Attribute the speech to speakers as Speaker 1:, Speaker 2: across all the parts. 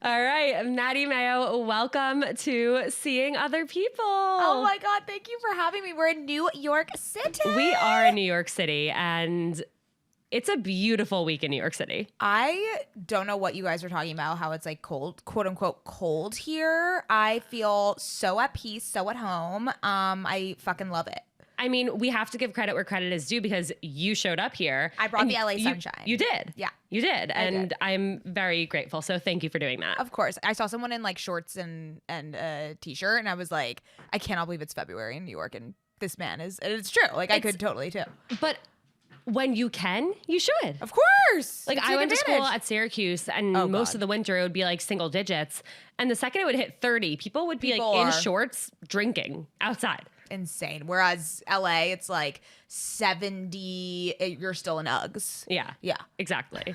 Speaker 1: All right, Mady Maio, welcome to Seeing Other People.
Speaker 2: Oh my God, thank you for having me. We're in New York City.
Speaker 1: We are in New York City, and it's a beautiful week in New York City.
Speaker 2: I don't know what you guys are talking about, how it's like cold, quote unquote cold here. I feel so at peace, so at home. I fucking love it.
Speaker 1: I mean, we have to give credit where credit is due because you showed up here.
Speaker 2: I brought the LA sunshine.
Speaker 1: You did.
Speaker 2: Yeah.
Speaker 1: You did. And
Speaker 2: did.
Speaker 1: I'm very grateful. So thank you for doing that.
Speaker 2: Of course. I saw someone in like shorts and a t-shirt and I was like, I cannot believe it's February in New York and this man is, and it's true. Like I could totally too.
Speaker 1: But when you can, you should.
Speaker 2: Of course.
Speaker 1: Like I went to school at Syracuse and most of the winter it would be like single digits. And the second it would hit 30, people would be like in shorts drinking outside.
Speaker 2: Insane. Whereas LA, it's like 70, you're still in Uggs.
Speaker 1: Yeah.
Speaker 2: Yeah.
Speaker 1: Exactly.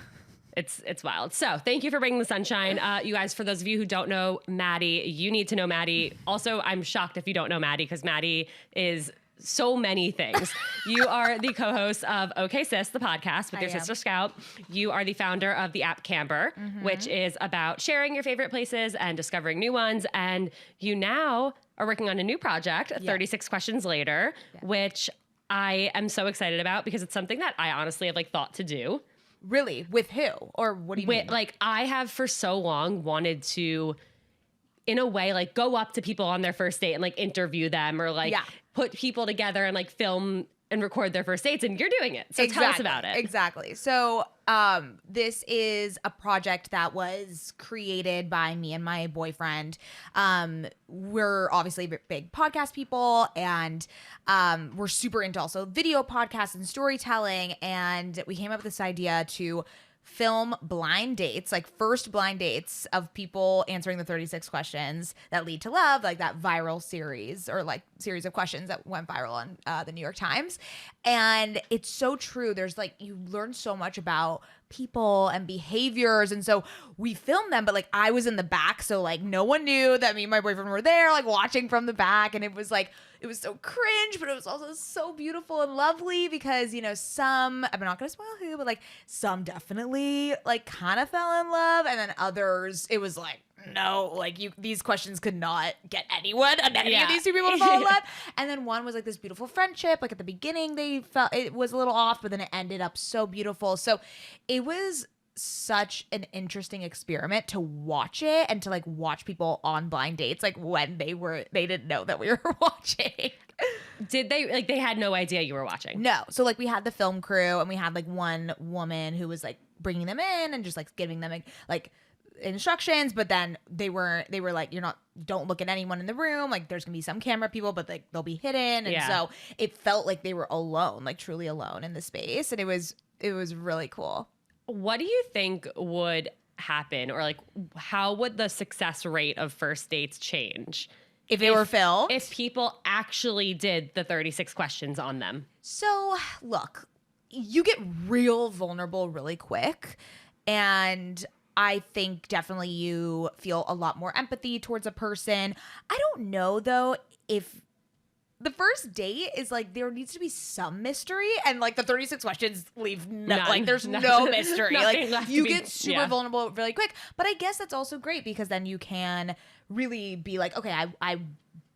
Speaker 1: It's wild. So thank you for bringing the sunshine. You guys, for those of you who don't know Mady, you need to know Mady. Also, I'm shocked if you don't know Mady because Mady is so many things. You are the co-host of Okay Sis, the podcast with your sister Scout. You are the founder of the app Camber, which is about sharing your favorite places and discovering new ones. And you now are working on a new project, 36 Questions Later, which I am so excited about because it's something that I honestly have like thought to do.
Speaker 2: Really? With who? Or what do you mean?
Speaker 1: Like I have for so long wanted to, in a way, like go up to people on their first date and like interview them or like put people together and like film and record their first dates, and you're doing it. So tell us about it.
Speaker 2: Exactly. So this is a project that was created by me and my boyfriend. We're obviously big podcast people, and we're super into also video podcasts and storytelling. And we came up with this idea to film blind dates, like first blind dates of people answering the 36 questions that lead to love, like that viral series or like series of questions that went viral on the New York Times. And it's so true. There's like, you learn so much about people and behaviors. And so we filmed them, but like I was in the back. So like no one knew that me and my boyfriend were there, like watching from the back. And it was like, it was so cringe, but it was also so beautiful and lovely because, you know, some, I'm not going to spoil who, but like some definitely like kind of fell in love. And then others, it was like, no, like these questions could not get anyone, any of these two people to fall in love. And then one was like this beautiful friendship. Like at the beginning, they felt it was a little off, but then it ended up so beautiful. So it was such an interesting experiment to watch it and to like watch people on blind dates, like when they didn't know that we were watching.
Speaker 1: Did they, like they had no idea you were watching?
Speaker 2: No. So like we had the film crew and we had like one woman who was like bringing them in and just like giving them like instructions, but then they were like, don't look at anyone in the room, like there's gonna be some camera people, but like they'll be hidden. And so it felt like they were alone, like truly alone in the space, and it was really cool.
Speaker 1: What do you think would happen, or like how would the success rate of first dates change
Speaker 2: if they were filmed,
Speaker 1: if people actually did the 36 questions on them?
Speaker 2: So look, you get real vulnerable really quick, and I think definitely you feel a lot more empathy towards a person. I don't know though if the first date is like there needs to be some mystery, and like the 36 questions leave like there's no mystery. Like you get super vulnerable really quick. But I guess that's also great because then you can really be like, okay, I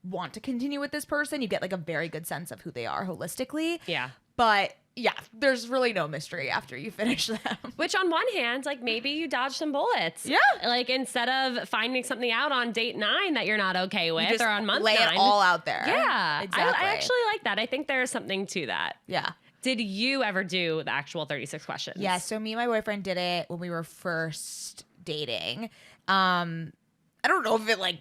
Speaker 2: want to continue with this person. You get like a very good sense of who they are holistically.
Speaker 1: Yeah.
Speaker 2: But yeah, there's really no mystery after you finish them.
Speaker 1: Which on one hand, like maybe you dodge some bullets.
Speaker 2: Yeah.
Speaker 1: Like instead of finding something out on date 9 that you're not okay with, or on month 9.
Speaker 2: Lay it all out there.
Speaker 1: Yeah.
Speaker 2: Exactly.
Speaker 1: I actually like that. I think there's something to that.
Speaker 2: Yeah.
Speaker 1: Did you ever do the actual 36 questions?
Speaker 2: Yeah. So me and my boyfriend did it when we were first dating. I don't know if it like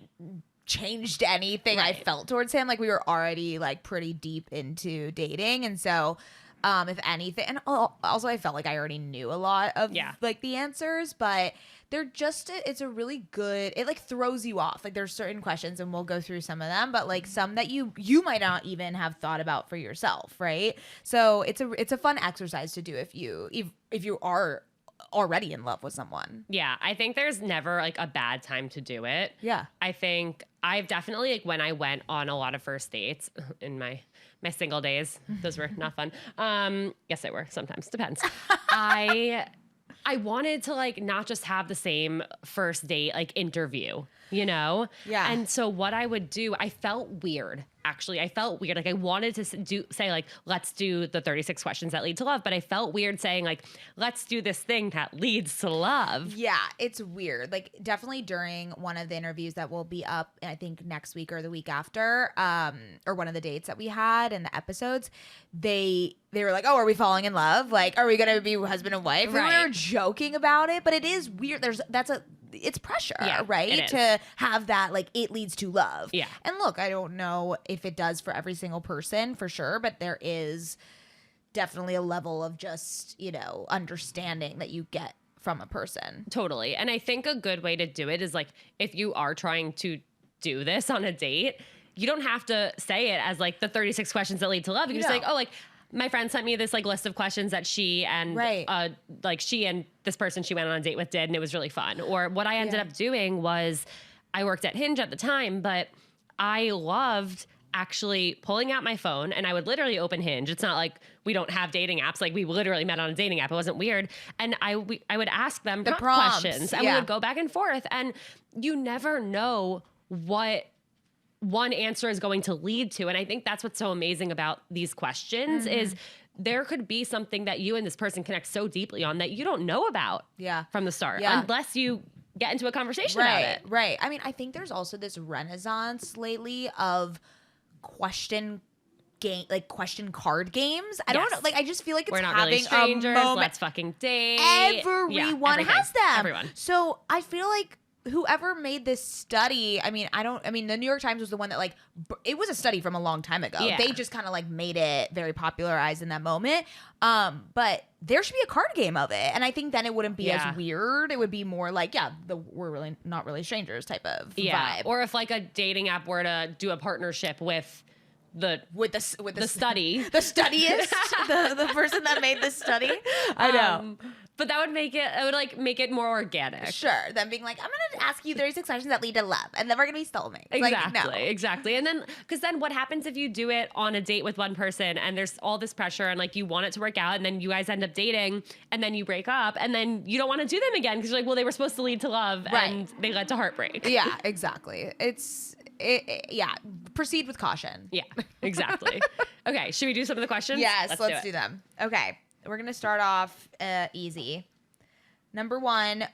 Speaker 2: changed anything I felt towards him. Like we were already like pretty deep into dating. And so if anything, and also I felt like I already knew a lot of like the answers, but they're just, it's a really good, it like throws you off. Like there's certain questions, and we'll go through some of them, but like some that you might not even have thought about for yourself, right? So it's a fun exercise to do if you are already in love with someone.
Speaker 1: Yeah, I think there's never like a bad time to do it.
Speaker 2: Yeah.
Speaker 1: I think I've definitely, like when I went on a lot of first dates in my single days, those were not fun. Yes, they were sometimes, depends. I I wanted to like not just have the same first date like interview, you know?
Speaker 2: Yeah.
Speaker 1: And so what I would do, I felt weird. Actually, I felt weird. Like I wanted to say like, let's do the 36 questions that lead to love, but I felt weird saying like, let's do this thing that leads to love.
Speaker 2: Yeah, it's weird. Like definitely during one of the interviews that will be up, I think next week or the week after, or one of the dates that we had in the episodes, they were like, "Oh, are we falling in love? Like, are we gonna be husband and wife?"
Speaker 1: Right.
Speaker 2: We were joking about it, but it is weird. It's pressure,
Speaker 1: Yeah,
Speaker 2: right?
Speaker 1: it is.
Speaker 2: To have that, like, it leads to love.
Speaker 1: Yeah.
Speaker 2: And look, I don't know if it does for every single person for sure, but there is definitely a level of just, understanding that you get from a person.
Speaker 1: Totally. And I think a good way to do it is like, if you are trying to do this on a date, you don't have to say it as like the 36 questions that lead to love. You can just say, like, oh, like, my friend sent me this like list of questions that she and she and this person she went on a date with did, and it was really fun. Or what I ended up doing was I worked at Hinge at the time, but I loved actually pulling out my phone, and I would literally open Hinge. It's not like we don't have dating apps. Like we literally met on a dating app. It wasn't weird. And I would ask them
Speaker 2: the
Speaker 1: prompts, questions, and we would go back and forth. And you never know what one answer is going to lead to. And I think that's what's so amazing about these questions is there could be something that you and this person connect so deeply on that you don't know about from the start unless you get into a conversation about it.
Speaker 2: Right. I mean, I think there's also this renaissance lately of question card games. I don't know. Like, I just feel like it's
Speaker 1: We're not
Speaker 2: having
Speaker 1: really strangers.
Speaker 2: a moment.
Speaker 1: Let's fucking date.
Speaker 2: Everyone has them.
Speaker 1: Everyone.
Speaker 2: So I feel like whoever made this study, the New York Times was the one that like, it was a study from a long time ago.
Speaker 1: Yeah.
Speaker 2: They just kind of like made it very popularized in that moment. But there should be a card game of it. And I think then it wouldn't be as weird. It would be more like, we're really not really strangers type of vibe.
Speaker 1: Or if like a dating app were to do a partnership with the study.
Speaker 2: The studyist, the person that made this study. I know.
Speaker 1: But that would make it more organic.
Speaker 2: Sure. Them being like, I'm going to ask you 36 questions that lead to love, and then we're going to be soulmates.
Speaker 1: Exactly. And then, because then what happens if you do it on a date with one person and there's all this pressure and like you want it to work out and then you guys end up dating and then you break up and then you don't want to do them again because you're like, well, they were supposed to lead to love and they led to heartbreak.
Speaker 2: Yeah, exactly. Proceed with caution.
Speaker 1: Yeah, exactly. Okay, should we do some of the questions?
Speaker 2: Yes, let's do them. Okay, we're going to start off easy. Number 1,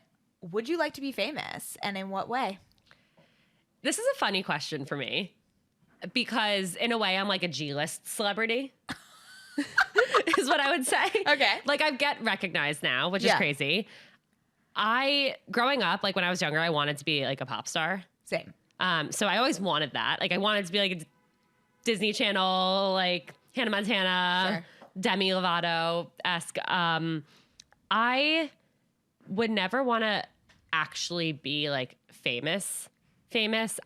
Speaker 2: would you like to be famous, and in what way?
Speaker 1: This is a funny question for me because in a way I'm like a G-list celebrity is what I would say.
Speaker 2: Okay.
Speaker 1: Like I get recognized now, which is crazy. Growing up, like when I was younger, I wanted to be like a pop star.
Speaker 2: Same.
Speaker 1: So I always wanted that. Like I wanted to be like a Disney Channel, like Hannah Montana, Demi Lovato-esque. I would never want to actually be like famous.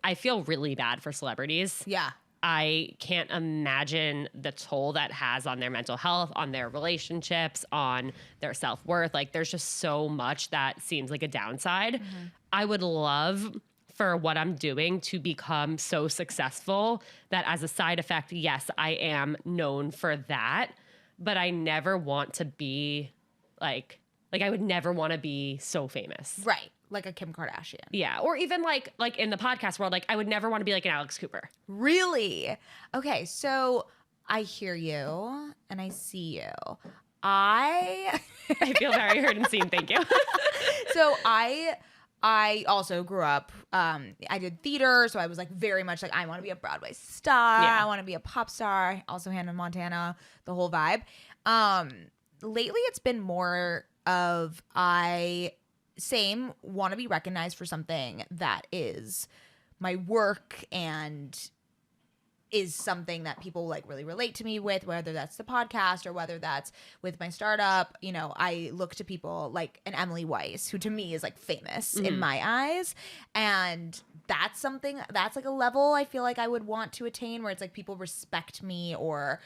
Speaker 1: I feel really bad for celebrities.
Speaker 2: Yeah.
Speaker 1: I can't imagine the toll that has on their mental health, on their relationships, on their self-worth. Like there's just so much that seems like a downside. Mm-hmm. I would love for what I'm doing to become so successful that as a side effect, yes, I am known for that, but I never want to be like I would never want to be so famous.
Speaker 2: Right. Like a Kim Kardashian.
Speaker 1: Yeah. Or even like in the podcast world, like I would never want to be like an Alex Cooper.
Speaker 2: Really? Okay. So I hear you and I see you. I
Speaker 1: feel very heard and seen. Thank you.
Speaker 2: So I also grew up, I did theater, so I was like very much like, I want to be a Broadway star. I want to be a pop star. Also Hannah Montana, the whole vibe. Lately it's been more of want to be recognized for something that is my work and is something that people like really relate to me with, whether that's the podcast or whether that's with my startup. You know, I look to people like an Emily Weiss, who to me is like famous in my eyes. And that's something that's like a level I feel like I would want to attain where it's like people respect me or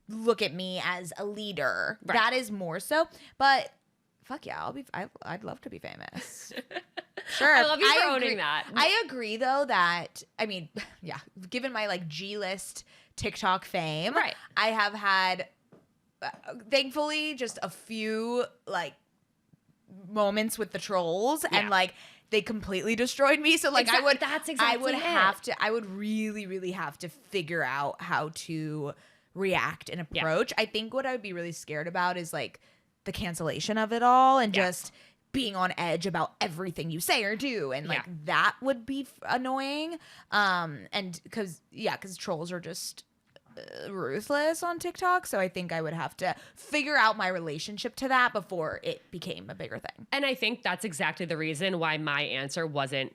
Speaker 2: look at me as a leader. Right. That is more so. But fuck yeah, I'd love to be famous. Sure.
Speaker 1: I love you for owning that.
Speaker 2: I agree though that, given my like G-list TikTok fame,
Speaker 1: right.
Speaker 2: I have had, thankfully, just a few like moments with the trolls
Speaker 1: Yeah.
Speaker 2: and like they completely destroyed me. So like
Speaker 1: That's exactly
Speaker 2: I would really, really have to figure out how to react and approach. I think what I would be really scared about is like the cancellation of it all and just being on edge about everything you say or do. And like that would be annoying. And because trolls are just ruthless on TikTok. So I think I would have to figure out my relationship to that before it became a bigger thing.
Speaker 1: And I think that's exactly the reason why my answer wasn't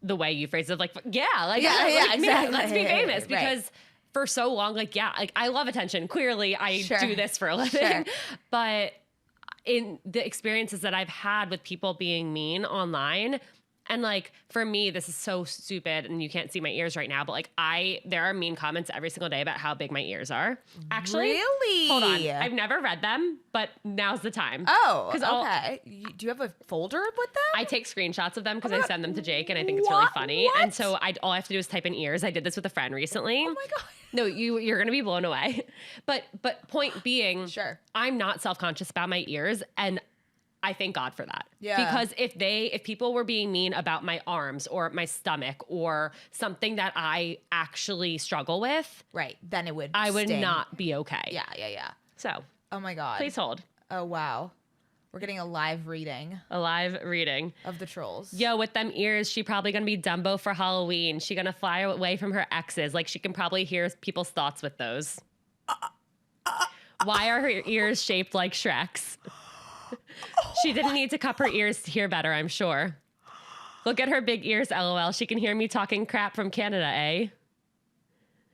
Speaker 1: the way you phrased it. Like, exactly. Let's be famous because for so long, like I love attention. Clearly, I do this for a living, but in the experiences that I've had with people being mean online. And like, for me, this is so stupid and you can't see my ears right now, but like there are mean comments every single day about how big my ears are. Actually,
Speaker 2: really?
Speaker 1: Hold on. I've never read them, but now's the time.
Speaker 2: Oh, okay. Do you have a folder with them?
Speaker 1: I take screenshots of them because I send them to Jake and I think it's really funny.
Speaker 2: What?
Speaker 1: And so all I have to do is type in ears. I did this with a friend recently.
Speaker 2: Oh my God.
Speaker 1: No, you're going to be blown away. But point being, I'm not self-conscious about my ears and I thank God for that. Yeah. Because if people were being mean about my arms or my stomach or something that I actually struggle with,
Speaker 2: then
Speaker 1: I would not be okay.
Speaker 2: Yeah.
Speaker 1: So,
Speaker 2: oh my God.
Speaker 1: Please hold.
Speaker 2: Oh wow. We're getting a live reading.
Speaker 1: Of
Speaker 2: the trolls.
Speaker 1: Yo, with them ears, she probably gonna be Dumbo for Halloween. She gonna fly away from her exes. Like she can probably hear people's thoughts with those. Why are her ears shaped like Shrek's? She didn't need to cup her ears to hear better, I'm sure. Look at her big ears, LOL. She can hear me talking crap from Canada, eh?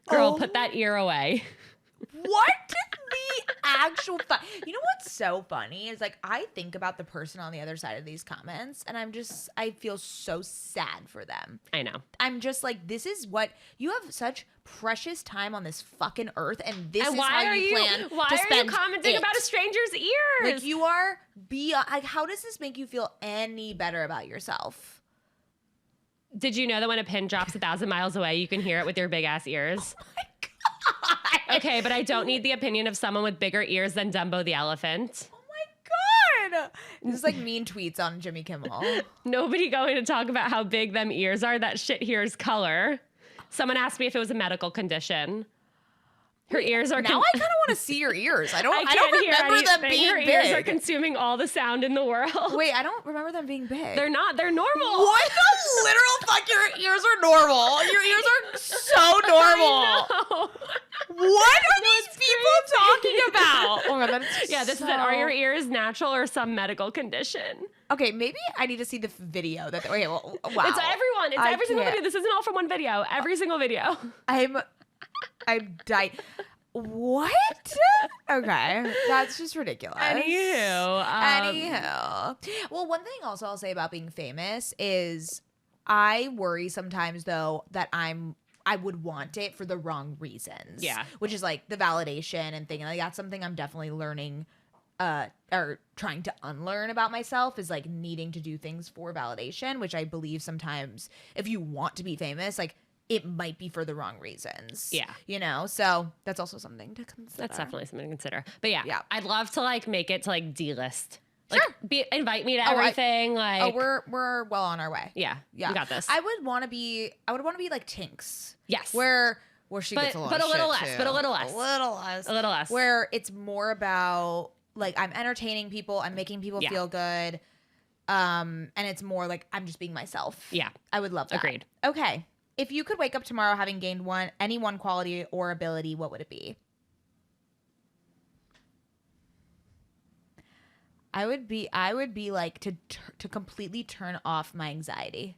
Speaker 1: Girl, put that ear away.
Speaker 2: What the actual You know what's so funny is like I think about the person on the other side of these comments and I feel so sad for them.
Speaker 1: I know.
Speaker 2: I'm just like, this is what you have such precious time on this fucking earth and this is
Speaker 1: why
Speaker 2: how you plan
Speaker 1: why
Speaker 2: to
Speaker 1: are
Speaker 2: spend
Speaker 1: you commenting about a stranger's ears?
Speaker 2: Like you are like how does this make you feel any better about yourself?
Speaker 1: Did you know that when a pin drops 1,000 miles away, you can hear it with your big ass ears?
Speaker 2: Oh my God.
Speaker 1: Okay, but I don't need the opinion of someone with bigger ears than Dumbo the elephant.
Speaker 2: Oh my God. This is like mean tweets on Jimmy Kimmel.
Speaker 1: Nobody going to talk about how big them ears are. That shit here is color. Someone asked me if it was a medical condition. Her ears are...
Speaker 2: Now I kind of want to see your ears. I don't remember them being
Speaker 1: Her
Speaker 2: big.
Speaker 1: ears are consuming all the sound in the world.
Speaker 2: Wait, I don't remember them being big.
Speaker 1: They're not. They're normal.
Speaker 2: What the literal fuck? Your ears are normal. Your ears are so normal. What are these people talking about? Oh my God,
Speaker 1: this is it. Are your ears natural or some medical condition?
Speaker 2: Okay, maybe I need to see the video. Wow.
Speaker 1: It's everyone. It's every single video. This isn't all from one video. Every single video.
Speaker 2: I'm dying. What? Okay, that's just ridiculous.
Speaker 1: Anywho.
Speaker 2: Well, one thing also I'll say about being famous is I worry sometimes though that I would want it for the wrong reasons.
Speaker 1: Yeah.
Speaker 2: Which is like the validation and thing. Like that's something I'm definitely learning or trying to unlearn about myself is like needing to do things for validation, which I believe sometimes if you want to be famous, like it might be for the wrong reasons.
Speaker 1: Yeah.
Speaker 2: You know? So that's also something to consider.
Speaker 1: That's definitely something to consider. But yeah.
Speaker 2: Yeah.
Speaker 1: I'd love to like make it to like D-list.
Speaker 2: Sure.
Speaker 1: Like invite me to everything.
Speaker 2: We're well on our way.
Speaker 1: Yeah. We got this.
Speaker 2: I would want to be like Tinks.
Speaker 1: Yes.
Speaker 2: Where she gets a lot of shit too.
Speaker 1: But a little less.
Speaker 2: A little less. Where it's more about like I'm entertaining people, I'm making people feel good. And it's more like I'm just being myself.
Speaker 1: Yeah.
Speaker 2: I would love that.
Speaker 1: Agreed.
Speaker 2: Okay. If you could wake up tomorrow having gained any one quality or ability, what would it be? I would be like to completely turn off my anxiety.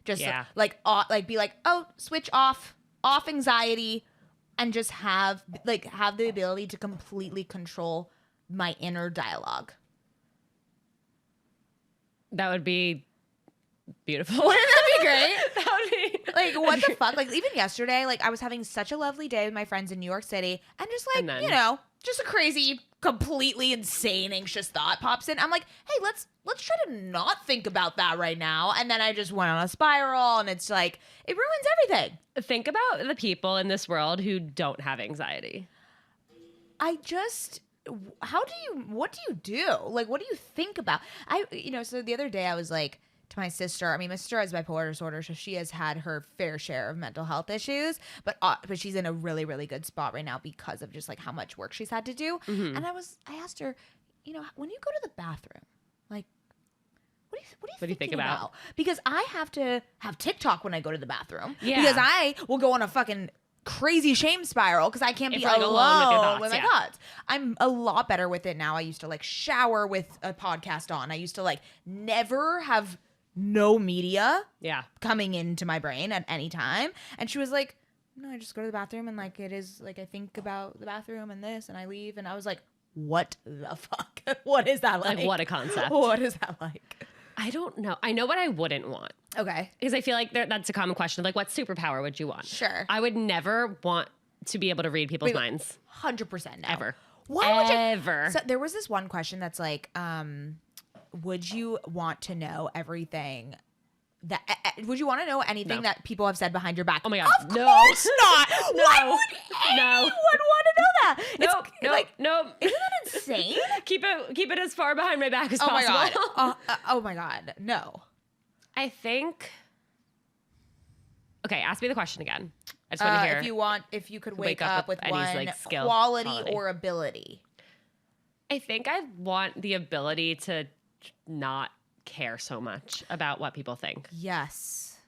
Speaker 2: Just be like, oh, switch off anxiety and just have the ability to completely control my inner dialogue.
Speaker 1: That would be beautiful.
Speaker 2: Wouldn't that be great?
Speaker 1: That would be
Speaker 2: like, what the fuck? Like, even yesterday, like, I was having such a lovely day with my friends in New York City, and just like, just a crazy, completely insane, anxious thought pops in. I'm like, hey, let's try to not think about that right now. And then I just went on a spiral, and it's like, it ruins everything.
Speaker 1: Think about the people in this world who don't have anxiety.
Speaker 2: I just what do you do? Like, what do you think about? So the other day I was like to my sister, I mean, my sister has bipolar disorder, so she has had her fair share of mental health issues, but she's in a really, really good spot right now because of just like how much work she's had to do.
Speaker 1: Mm-hmm.
Speaker 2: And I asked her, when you go to the bathroom, like, what are you thinking about? Because I have to have TikTok when I go to the bathroom.
Speaker 1: Yeah.
Speaker 2: Because I will go on a fucking crazy shame spiral because I can't be
Speaker 1: like,
Speaker 2: alone with my
Speaker 1: yeah.
Speaker 2: thoughts. I'm a lot better with it now. I used to like shower with a podcast on. I used to like never have no media coming into my brain at any time. And she was like, no, I just go to the bathroom and like it is like I think about the bathroom and this and I leave. And I was like, what the fuck? What is that like?
Speaker 1: Like, what a concept.
Speaker 2: What is that like?
Speaker 1: I don't know. I know what I wouldn't want.
Speaker 2: Okay.
Speaker 1: Because I feel like that's a common question. Like, what superpower would you want?
Speaker 2: Sure.
Speaker 1: I would never want to be able to read people's minds.
Speaker 2: 100% no.
Speaker 1: Ever.
Speaker 2: Why would you?
Speaker 1: Ever.
Speaker 2: So there was this one question that's like, would you want to know everything that would you want to know anything that people have said behind your back?
Speaker 1: Oh my God.
Speaker 2: Of course not.
Speaker 1: No.
Speaker 2: Why would anyone want to know that?
Speaker 1: No.
Speaker 2: Isn't that insane?
Speaker 1: Keep it as far behind my back as
Speaker 2: Oh my
Speaker 1: possible.
Speaker 2: God. Oh my God. No.
Speaker 1: I think. Okay, ask me the question again. I just want to hear.
Speaker 2: If you could wake up with
Speaker 1: any,
Speaker 2: one
Speaker 1: like, skill,
Speaker 2: quality or ability.
Speaker 1: I think I want the ability to not care so much about what people think.
Speaker 2: Yes.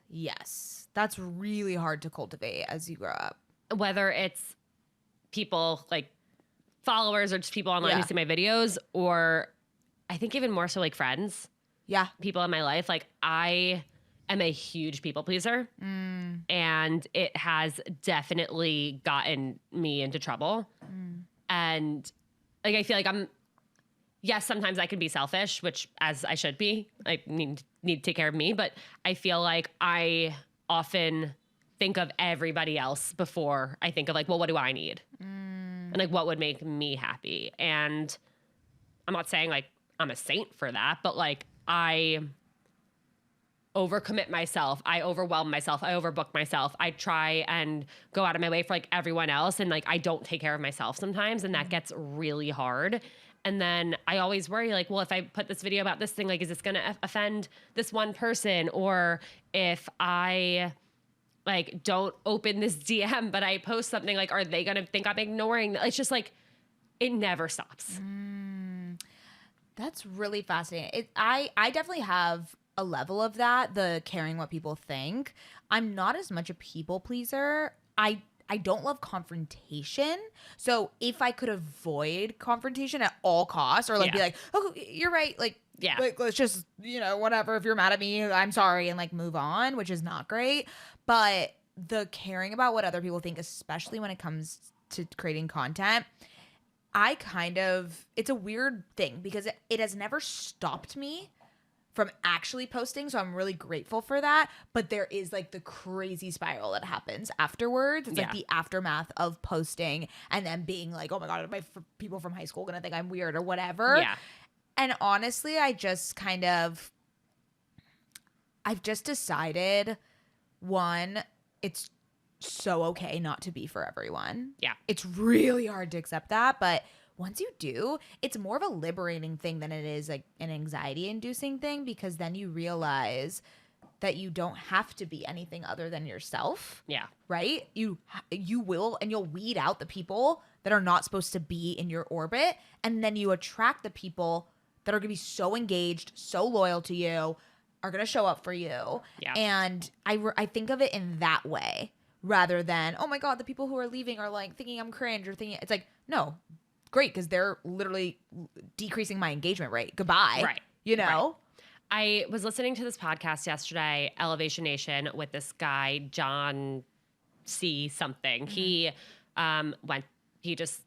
Speaker 2: That's really hard to cultivate as you grow up.
Speaker 1: Whether it's people like followers or just people online who see my videos, or I think even more so like friends.
Speaker 2: Yeah.
Speaker 1: People in my life. Like, I am a huge people pleaser, and it has definitely gotten me into trouble. And like, I feel like yes, sometimes I can be selfish, which as I should be. I need to take care of me, but I feel like I often think of everybody else before I think of like, well, what do I need? And like, what would make me happy? And I'm not saying like I'm a saint for that, but like, I overcommit myself. I overwhelm myself. I overbook myself. I try and go out of my way for like everyone else. And like, I don't take care of myself sometimes. And that gets really hard. And then I always worry like, well, if I put this video about this thing, like, is this going to offend this one person? Or if I like don't open this DM, but I post something, like, are they going to think I'm ignoring? It's just like, it never stops.
Speaker 2: That's really fascinating. I definitely have a level of that, the caring what people think. I'm not as much a people pleaser. I don't love confrontation. So if I could avoid confrontation at all costs, or like be like, oh, you're right. Like, like, let's just, whatever. If you're mad at me, I'm sorry. And like move on, which is not great. But the caring about what other people think, especially when it comes to creating content, it's a weird thing because it has never stopped me from actually posting. So I'm really grateful for that. But there is like the crazy spiral that happens afterwards. It's like the aftermath of posting and then being like, oh my God, are my people from high school going to think I'm weird or whatever?
Speaker 1: Yeah.
Speaker 2: And honestly, I've just decided, one, it's so okay not to be for everyone.
Speaker 1: Yeah.
Speaker 2: It's really hard to accept that, but once you do, it's more of a liberating thing than it is like an anxiety inducing thing, because then you realize that you don't have to be anything other than yourself.
Speaker 1: Yeah.
Speaker 2: Right? You will, and you'll weed out the people that are not supposed to be in your orbit, and then you attract the people that are going to be so engaged, so loyal to you, are going to show up for you.
Speaker 1: Yeah.
Speaker 2: And I think of it in that way rather than, oh my God, the people who are leaving are like thinking I'm cringe or thinking, it's like, no, great, because they're literally decreasing my engagement rate. Goodbye.
Speaker 1: Right.
Speaker 2: Right.
Speaker 1: I was listening to this podcast yesterday, Elevation Nation, with this guy, John C. something. Mm-hmm. He just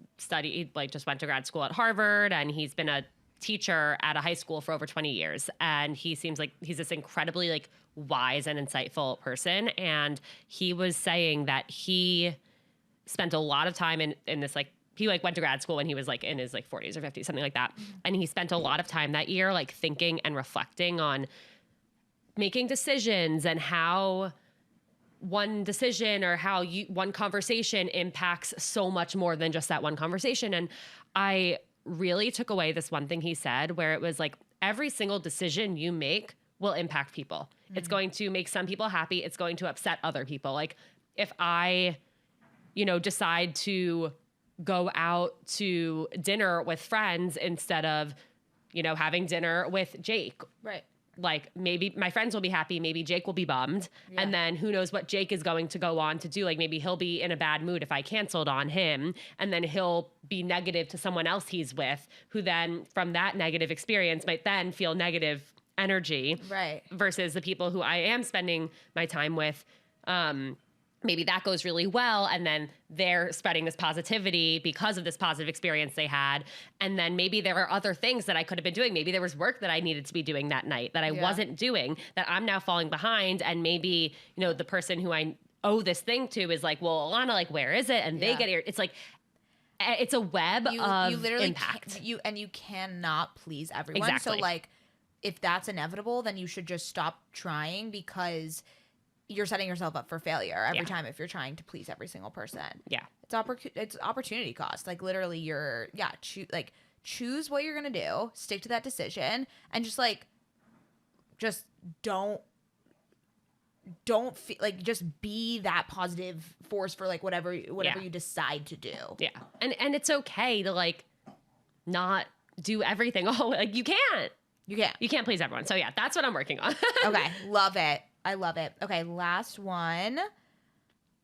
Speaker 1: went to grad school at Harvard, and he's been a teacher at a high school for over 20 years. And he seems like he's this incredibly like wise and insightful person. And he was saying that he spent a lot of time in this, like, he like went to grad school when he was like in his like 40s or 50s, something like that. Mm-hmm. And he spent a lot of time that year like thinking and reflecting on making decisions and how one decision or one conversation impacts so much more than just that one conversation. And I really took away this one thing he said, where it was like, every single decision you make will impact people. It's going to make some people happy. It's going to upset other people. Like if I, decide to go out to dinner with friends instead of, having dinner with Jake.
Speaker 2: Right.
Speaker 1: Like maybe my friends will be happy, maybe Jake will be bummed. Yeah. And then who knows what Jake is going to go on to do. Like maybe he'll be in a bad mood if I canceled on him, and then he'll be negative to someone else he's with, who then from that negative experience might then feel negative energy.
Speaker 2: Right.
Speaker 1: Versus the people who I am spending my time with. Maybe that goes really well, and then they're spreading this positivity because of this positive experience they had. And then maybe there are other things that I could have been doing. Maybe there was work that I needed to be doing that night that I wasn't doing, that I'm now falling behind. And maybe, the person who I owe this thing to is like, well, Alana, like, where is it? And they get it. It's like, it's a web of
Speaker 2: you literally
Speaker 1: impact.
Speaker 2: You cannot please everyone.
Speaker 1: Exactly.
Speaker 2: So like, if that's inevitable, then you should just stop trying, because you're setting yourself up for failure every time if you're trying to please every single person. Yeah. It's opportunity cost. Like literally choose what you're going to do, stick to that decision, and just don't feel like, just be that positive force for like whatever you decide to do.
Speaker 1: Yeah. And it's okay to like not do everything. Oh, like you can't please everyone. So yeah, that's what I'm working on.
Speaker 2: Okay. Love it. I love it. Okay, last one.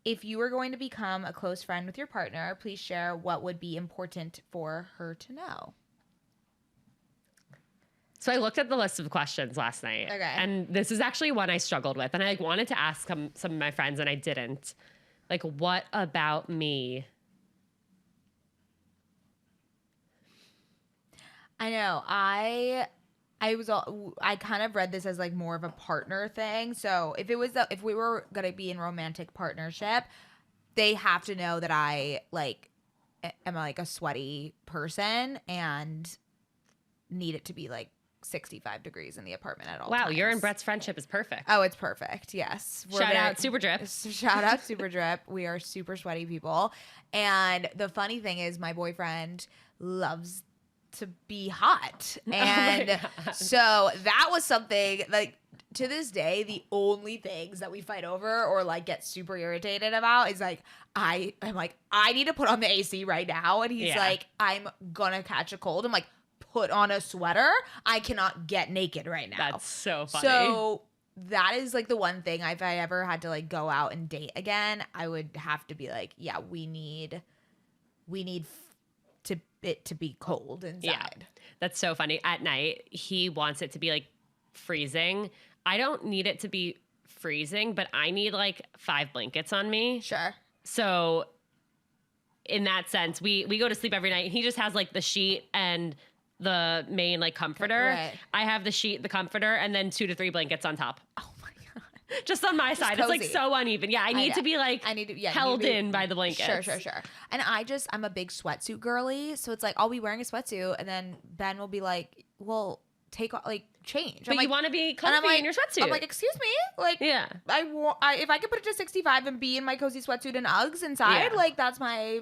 Speaker 2: If you were going to become a close friend with your partner, please share what would be important for her to know.
Speaker 1: So I looked at the list of questions last night.
Speaker 2: Okay.
Speaker 1: And this is actually one I struggled with. And I wanted to ask some of my friends, and I didn't. Like, what about me?
Speaker 2: I know. I kind of read this as like more of a partner thing. So if we were gonna be in romantic partnership, they have to know that I like am like a sweaty person and need it to be like 65 degrees in the apartment at all times.
Speaker 1: Wow, your and Brett's friendship is perfect.
Speaker 2: Oh, it's perfect. Yes.
Speaker 1: Shout out Super Drip.
Speaker 2: Shout out Super Drip. We are super sweaty people. And the funny thing is, my boyfriend loves to be hot. And so that was something like, to this day, the only things that we fight over or like get super irritated about is like, I'm like, I need to put on the AC right now. And he's like, I'm gonna catch a cold. I'm like, put on a sweater. I cannot get naked right now.
Speaker 1: That's so funny.
Speaker 2: So that is like the one thing, if I ever had to like go out and date again, I would have to be like, yeah, we need it to be cold inside.
Speaker 1: Yeah, that's so funny. At night, he wants it to be like freezing. I don't need it to be freezing, but I need like 5 blankets on me.
Speaker 2: Sure.
Speaker 1: So in that sense, we go to sleep every night. He just has like the sheet and the main like comforter.
Speaker 2: Right.
Speaker 1: I have the sheet, the comforter, and then 2 to 3 blankets on top.
Speaker 2: Oh my God.
Speaker 1: Just on my side.
Speaker 2: Cozy.
Speaker 1: It's like so uneven. Yeah, I need to be like held in by the blankets.
Speaker 2: Sure. And I'm a big sweatsuit girly. So it's like, I'll be wearing a sweatsuit and then Ben will be like, well, take off, like change.
Speaker 1: But you want to be comfy in your sweatsuit.
Speaker 2: I'm like, excuse me? Like, yeah. If I could put it to 65 and be in my cozy sweatsuit and Uggs inside, like that's my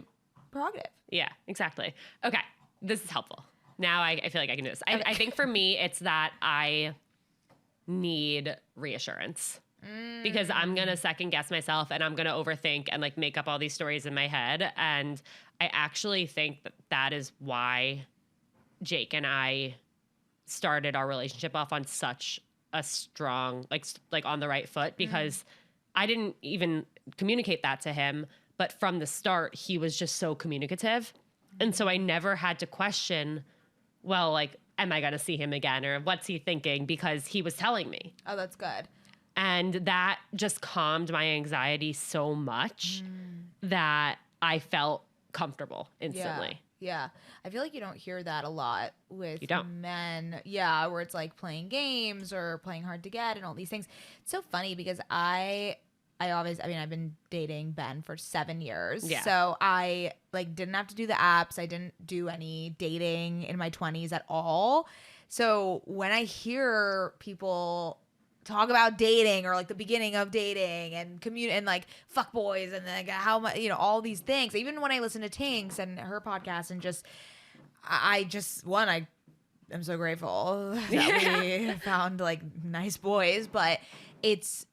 Speaker 2: prerogative.
Speaker 1: Yeah, exactly. Okay. This is helpful. Now I feel like I can do this. I think for me, it's that I need reassurance. Because I'm going to second guess myself and I'm going to overthink and like make up all these stories in my head. And I actually think that is why Jake and I started our relationship off on such a strong, like on the right foot, because I didn't even communicate that to him. But from the start, he was just so communicative. And so I never had to question, well, like, am I going to see him again? Or what's he thinking? Because he was telling me.
Speaker 2: Oh, that's good.
Speaker 1: And that just calmed my anxiety so much that I felt comfortable instantly.
Speaker 2: Yeah. I feel like you don't hear that a lot with men. Yeah, where it's like playing games or playing hard to get and all these things. It's so funny because I've been dating Ben for 7 years. Yeah. So I like didn't have to do the apps. I didn't do any dating in my 20s at all. So when I hear people talk about dating or like the beginning of dating and and like fuck boys and like how much, all these things, even when I listen to Tinks and her podcast, and just I just I am so grateful that we found like nice boys, but it's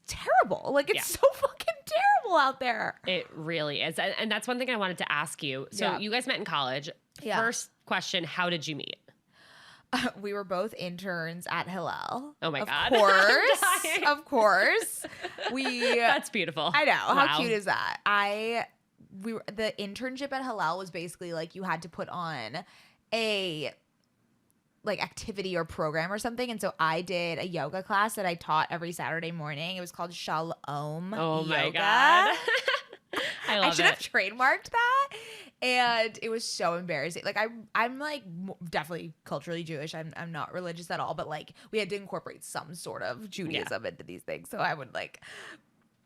Speaker 2: terrible. Like it's so fucking terrible out there.
Speaker 1: It really is. And that's one thing I wanted to ask you. So you guys met in college.
Speaker 2: Yeah.
Speaker 1: First question, how did you meet?
Speaker 2: We were both interns at Hillel.
Speaker 1: Oh my God.
Speaker 2: Of course. Of course.
Speaker 1: That's beautiful.
Speaker 2: I know.
Speaker 1: Wow.
Speaker 2: How cute is that? The internship at Hillel was basically like you had to put on a like activity or program or something. And so I did a yoga class that I taught every Saturday morning. It was called Shalom
Speaker 1: Oh my
Speaker 2: Yoga.
Speaker 1: God. I
Speaker 2: should have trademarked that. And it was so embarrassing. Like I'm like definitely culturally Jewish. I'm not religious at all, but like we had to incorporate some sort of Judaism into these things. So I would like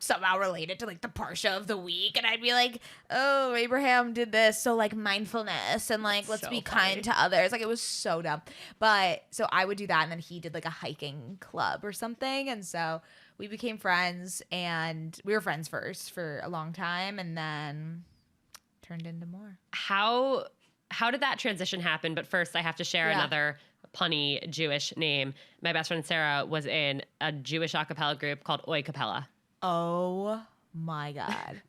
Speaker 2: somehow relate it to like the Parsha of the week, and I'd be like, oh, Abraham did this, so like mindfulness and like let's be kind to others. Like it was so dumb. But so I would do that, and then he did like a hiking club or something, and so we became friends, and we were friends first for a long time, and then turned into more.
Speaker 1: How did that transition happen? But first I have to share another punny Jewish name. My best friend Sarah was in a Jewish a cappella group called Oi Capella.
Speaker 2: Oh my God.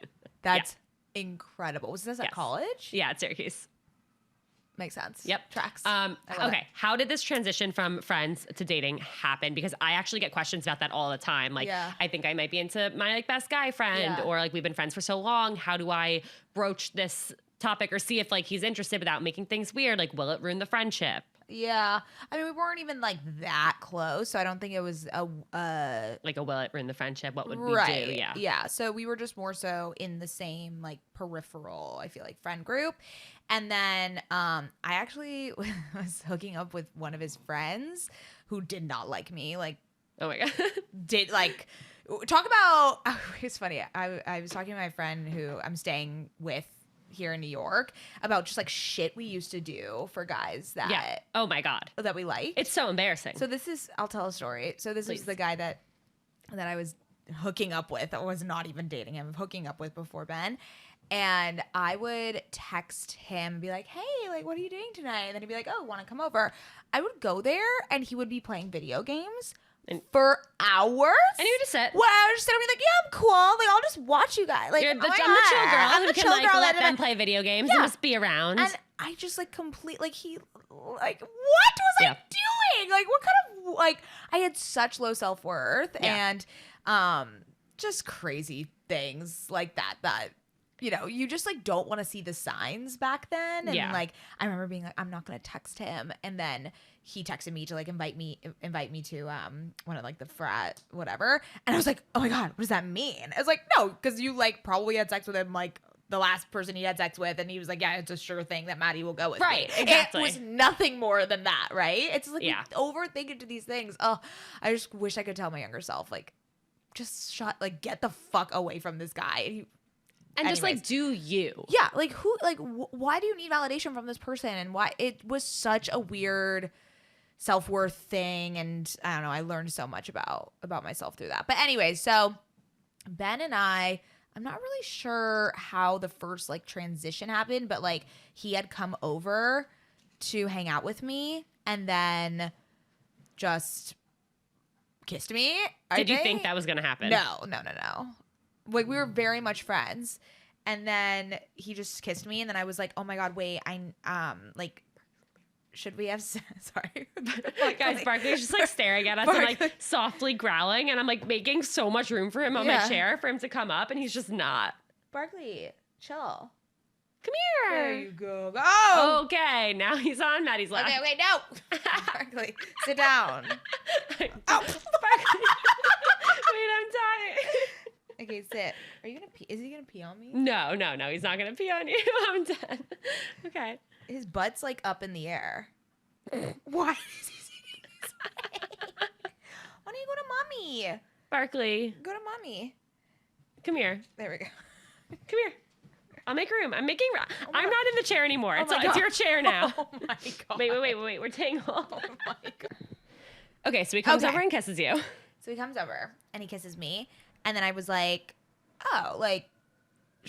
Speaker 2: That's incredible. Was this at college?
Speaker 1: Yeah, at Syracuse.
Speaker 2: Makes sense.
Speaker 1: Yep.
Speaker 2: Tracks.
Speaker 1: Okay. How did this transition from friends to dating happen? Because I actually get questions about that all the time. Like, I think I might be into my like best guy friend, or like we've been friends for so long. How do I broach this topic or see if like he's interested without making things weird? Like, will it ruin the friendship?
Speaker 2: Yeah. I mean, we weren't even like that close, so I don't think it was
Speaker 1: like a will it ruin the friendship? What would we do? Yeah.
Speaker 2: Yeah. So we were just more so in the same like peripheral, I feel like, friend group. And then I actually was hooking up with one of his friends who did not like me. Like,
Speaker 1: oh my God.
Speaker 2: Did like talk about it's funny. I was talking to my friend who I'm staying with here in New York about just like shit we used to do for guys that
Speaker 1: oh my God,
Speaker 2: that we like.
Speaker 1: It's so embarrassing.
Speaker 2: So I'll tell a story. So this is the guy that I was hooking up with. I was not even dating him, hooking up with before Ben. And I would text him and be like, hey, like, what are you doing tonight? And then he'd be like, oh, want to come over? I would go there and he would be playing video games for hours.
Speaker 1: And you would just sit.
Speaker 2: Well, I would just sit and be like, yeah, I'm cool. Like, I'll just watch you guys. Like,
Speaker 1: I'm the chill girl who can like let them play video games and just be around.
Speaker 2: And I just like what was I doing? Like, what kind of, like, I had such low self-worth and just crazy things like that you know, you just like don't want to see the signs back then. And like, I remember being like, I'm not going to text him. And then he texted me to like invite me to one of like the frat, whatever. And I was like, oh my God, what does that mean? I was like, no, because you like probably had sex with him like the last person he had sex with. And he was like, yeah, it's a sure thing that Mady will go with me.
Speaker 1: Exactly.
Speaker 2: It was nothing more than that, right? It's like you overthink into these things. Oh, I just wish I could tell my younger self, like, just get the fuck away from this guy.
Speaker 1: And just like do you.
Speaker 2: Yeah, like who, like why do you need validation from this person? And why it was such a weird self-worth thing. And I don't know, I learned so much about myself through that. But anyway, so Ben and I'm not really sure how the first like transition happened, but like he had come over to hang out with me and then just kissed me.
Speaker 1: Did you think that was going to happen?
Speaker 2: No. Like we were very much friends, and then he just kissed me, and then I was like, "Oh my God, wait! Like, should we have?" Sorry,
Speaker 1: guys. Barkley's just like staring at us and like softly growling, and I'm like making so much room for him on my chair for him to come up, and he's just not.
Speaker 2: Barkley, chill.
Speaker 1: Come here.
Speaker 2: There you go. Oh.
Speaker 1: Okay, now he's on Maddie's lap.
Speaker 2: Okay, no. Barkley, sit down.
Speaker 1: Barkley. Wait, I'm tired.
Speaker 2: Okay, sit. Are you gonna pee? Is he gonna pee on me?
Speaker 1: No. He's not gonna pee on you. I'm done. Okay.
Speaker 2: His butt's like up in the air. Why is he sitting this way? Why don't you go to mommy?
Speaker 1: Barkley.
Speaker 2: Go to mommy.
Speaker 1: Come here.
Speaker 2: There we go.
Speaker 1: Come here. I'll make room. I'm making room. I'm not in the chair anymore. It's your chair now.
Speaker 2: Oh my God.
Speaker 1: Wait. We're tangled.
Speaker 2: Oh my God.
Speaker 1: Okay, so he comes over and kisses you.
Speaker 2: So he comes over and he kisses me. And then I was like, oh, like,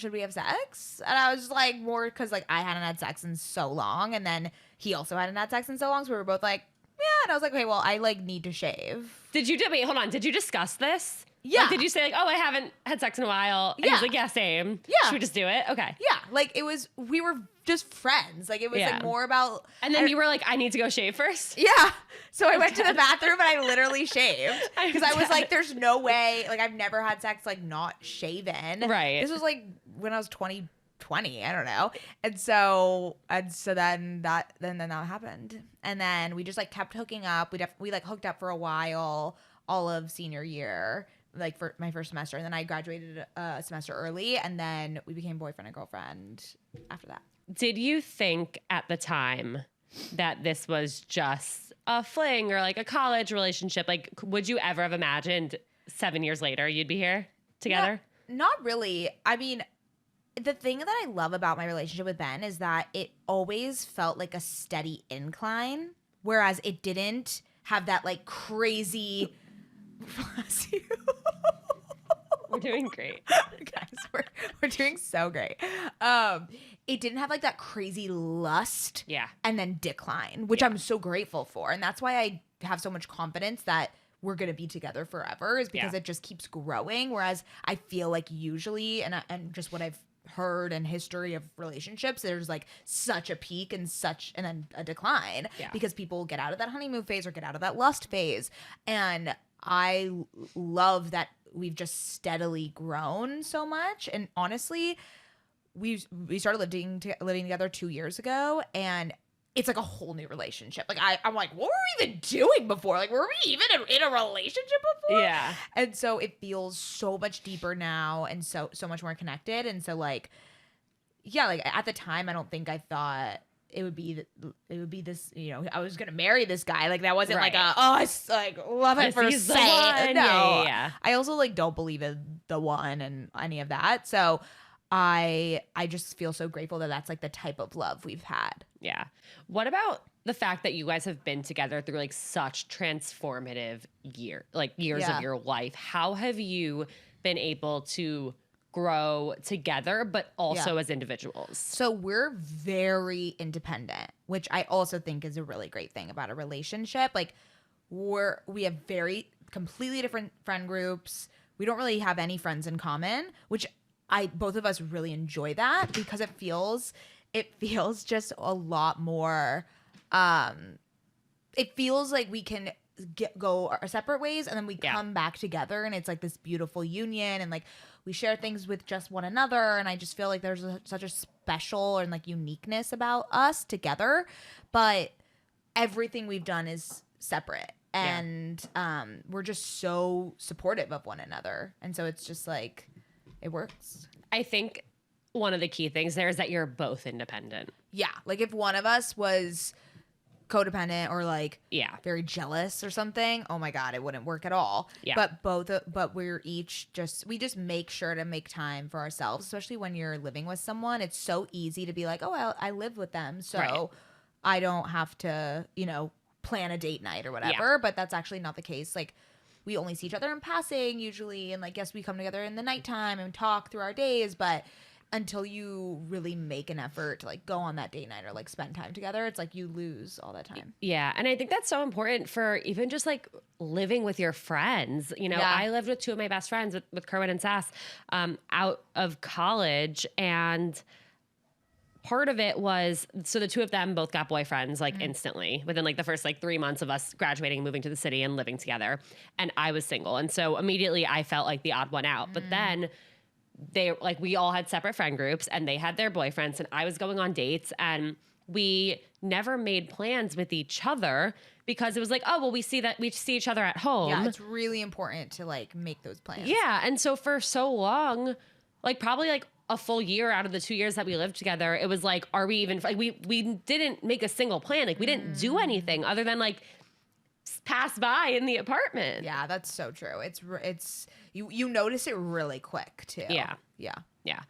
Speaker 2: should we have sex? And I was like, more because like I hadn't had sex in so long, and then he also hadn't had sex in so long, so we were both like, yeah. And I was like, okay, well, I like need to shave.
Speaker 1: Wait, hold on. Did you discuss this?
Speaker 2: Yeah.
Speaker 1: Like, did you say like, oh, I haven't had sex in a while? And
Speaker 2: Yeah.
Speaker 1: he's like, yeah, same.
Speaker 2: Yeah.
Speaker 1: Should we just do it? Okay.
Speaker 2: Yeah, like we were just friends. Like it was
Speaker 1: Yeah.
Speaker 2: like more about.
Speaker 1: And then you were like, I need to go shave first.
Speaker 2: Yeah. So I went to the bathroom and I literally shaved
Speaker 1: I'm
Speaker 2: because I was
Speaker 1: dead.
Speaker 2: like, there's no way. Like I've never had sex like not shaven.
Speaker 1: Right.
Speaker 2: This was like when I was 20. I don't know. And so then that happened. And then we just like kept hooking up. We like hooked up for a while, all of senior year, like for my first semester. And then I graduated a semester early, and then we became boyfriend and girlfriend after that.
Speaker 1: Did you think at the time that this was just a fling or like a college relationship? Like, would you ever have imagined 7 years later you'd be here together?
Speaker 2: Not really. I mean, the thing that I love about my relationship with Ben is that it always felt like a steady incline, whereas it didn't have that like crazy. Bless you.
Speaker 1: We're doing great.
Speaker 2: Guys, we're doing so great. It didn't have like that crazy lust,
Speaker 1: Yeah.
Speaker 2: and then decline, which I'm so grateful for, and that's why I have so much confidence that we're gonna be together forever, is because
Speaker 1: Yeah.
Speaker 2: it just keeps growing. Whereas I feel like usually, and just what I've heard in history of relationships, there's like such a peak and then a decline,
Speaker 1: Yeah.
Speaker 2: because people get out of that honeymoon phase or get out of that lust phase, and I love that we've just steadily grown so much. And honestly, we started living together 2 years ago, and it's like a whole new relationship. Like I'm like, what were we even doing before? Like, were we even in a relationship before?
Speaker 1: Yeah.
Speaker 2: And so it feels so much deeper now, and so much more connected. And so like, yeah, like at the time, I don't think I thought it would be this, you know, I was gonna marry this guy. Like that wasn't
Speaker 1: Right.
Speaker 2: like I like love at
Speaker 1: Yes,
Speaker 2: first
Speaker 1: he's the
Speaker 2: sight.
Speaker 1: one.
Speaker 2: No,
Speaker 1: Yeah.
Speaker 2: I also like don't believe in the one and any of that. So I just feel so grateful that that's like the type of love we've had.
Speaker 1: Yeah. What about the fact that you guys have been together through like such transformative years
Speaker 2: Yeah.
Speaker 1: of your life? How have you been able to grow together, but also as individuals?
Speaker 2: So we're very independent, which I also think is a really great thing about a relationship. Like we have very completely different friend groups. We don't really have any friends in common, which both of us really enjoy that, because it feels just a lot more it feels like we can go our separate ways, and then we come back together, and it's like this beautiful union, and like we share things with just one another, and I just feel like there's such a special and like uniqueness about us together, but everything we've done is separate, and we're just so supportive of one another, and so it's just like it works.
Speaker 1: I think one of the key things there is that you're both independent.
Speaker 2: Yeah, like if one of us was codependent or like very jealous or something, oh my god, it wouldn't work at all.
Speaker 1: Yeah.
Speaker 2: But we're each we just make sure to make time for ourselves, especially when you're living with someone. It's so easy to be like, oh, I live with them, so I don't have to, you know, plan a date night or whatever. But that's actually not the case. Like we only see each other in passing usually, and like yes, we come together in the nighttime and talk through our days, but until you really make an effort to like go on that date night or like spend time together, it's like you lose all that time.
Speaker 1: Yeah. And I think that's so important for even just like living with your friends. You know, I lived with two of my best friends with Kerwin and Sass out of college. And part of it was, so the two of them both got boyfriends like instantly within like the first like 3 months of us graduating and moving to the city and living together. And I was single. And so immediately I felt like the odd one out. But then we all had separate friend groups, and they had their boyfriends, and I was going on dates, and we never made plans with each other because it was like, oh, well, we see each other at home.
Speaker 2: Yeah, it's really important to like make those plans.
Speaker 1: Yeah. And so for so long, like probably like a full year out of the 2 years that we lived together, it was like, are we even like, we didn't make a single plan. Like we didn't do anything other than like pass by in the apartment.
Speaker 2: Yeah, that's so true. It's you notice it really quick too.
Speaker 1: Yeah.
Speaker 2: Yeah.
Speaker 1: Yeah.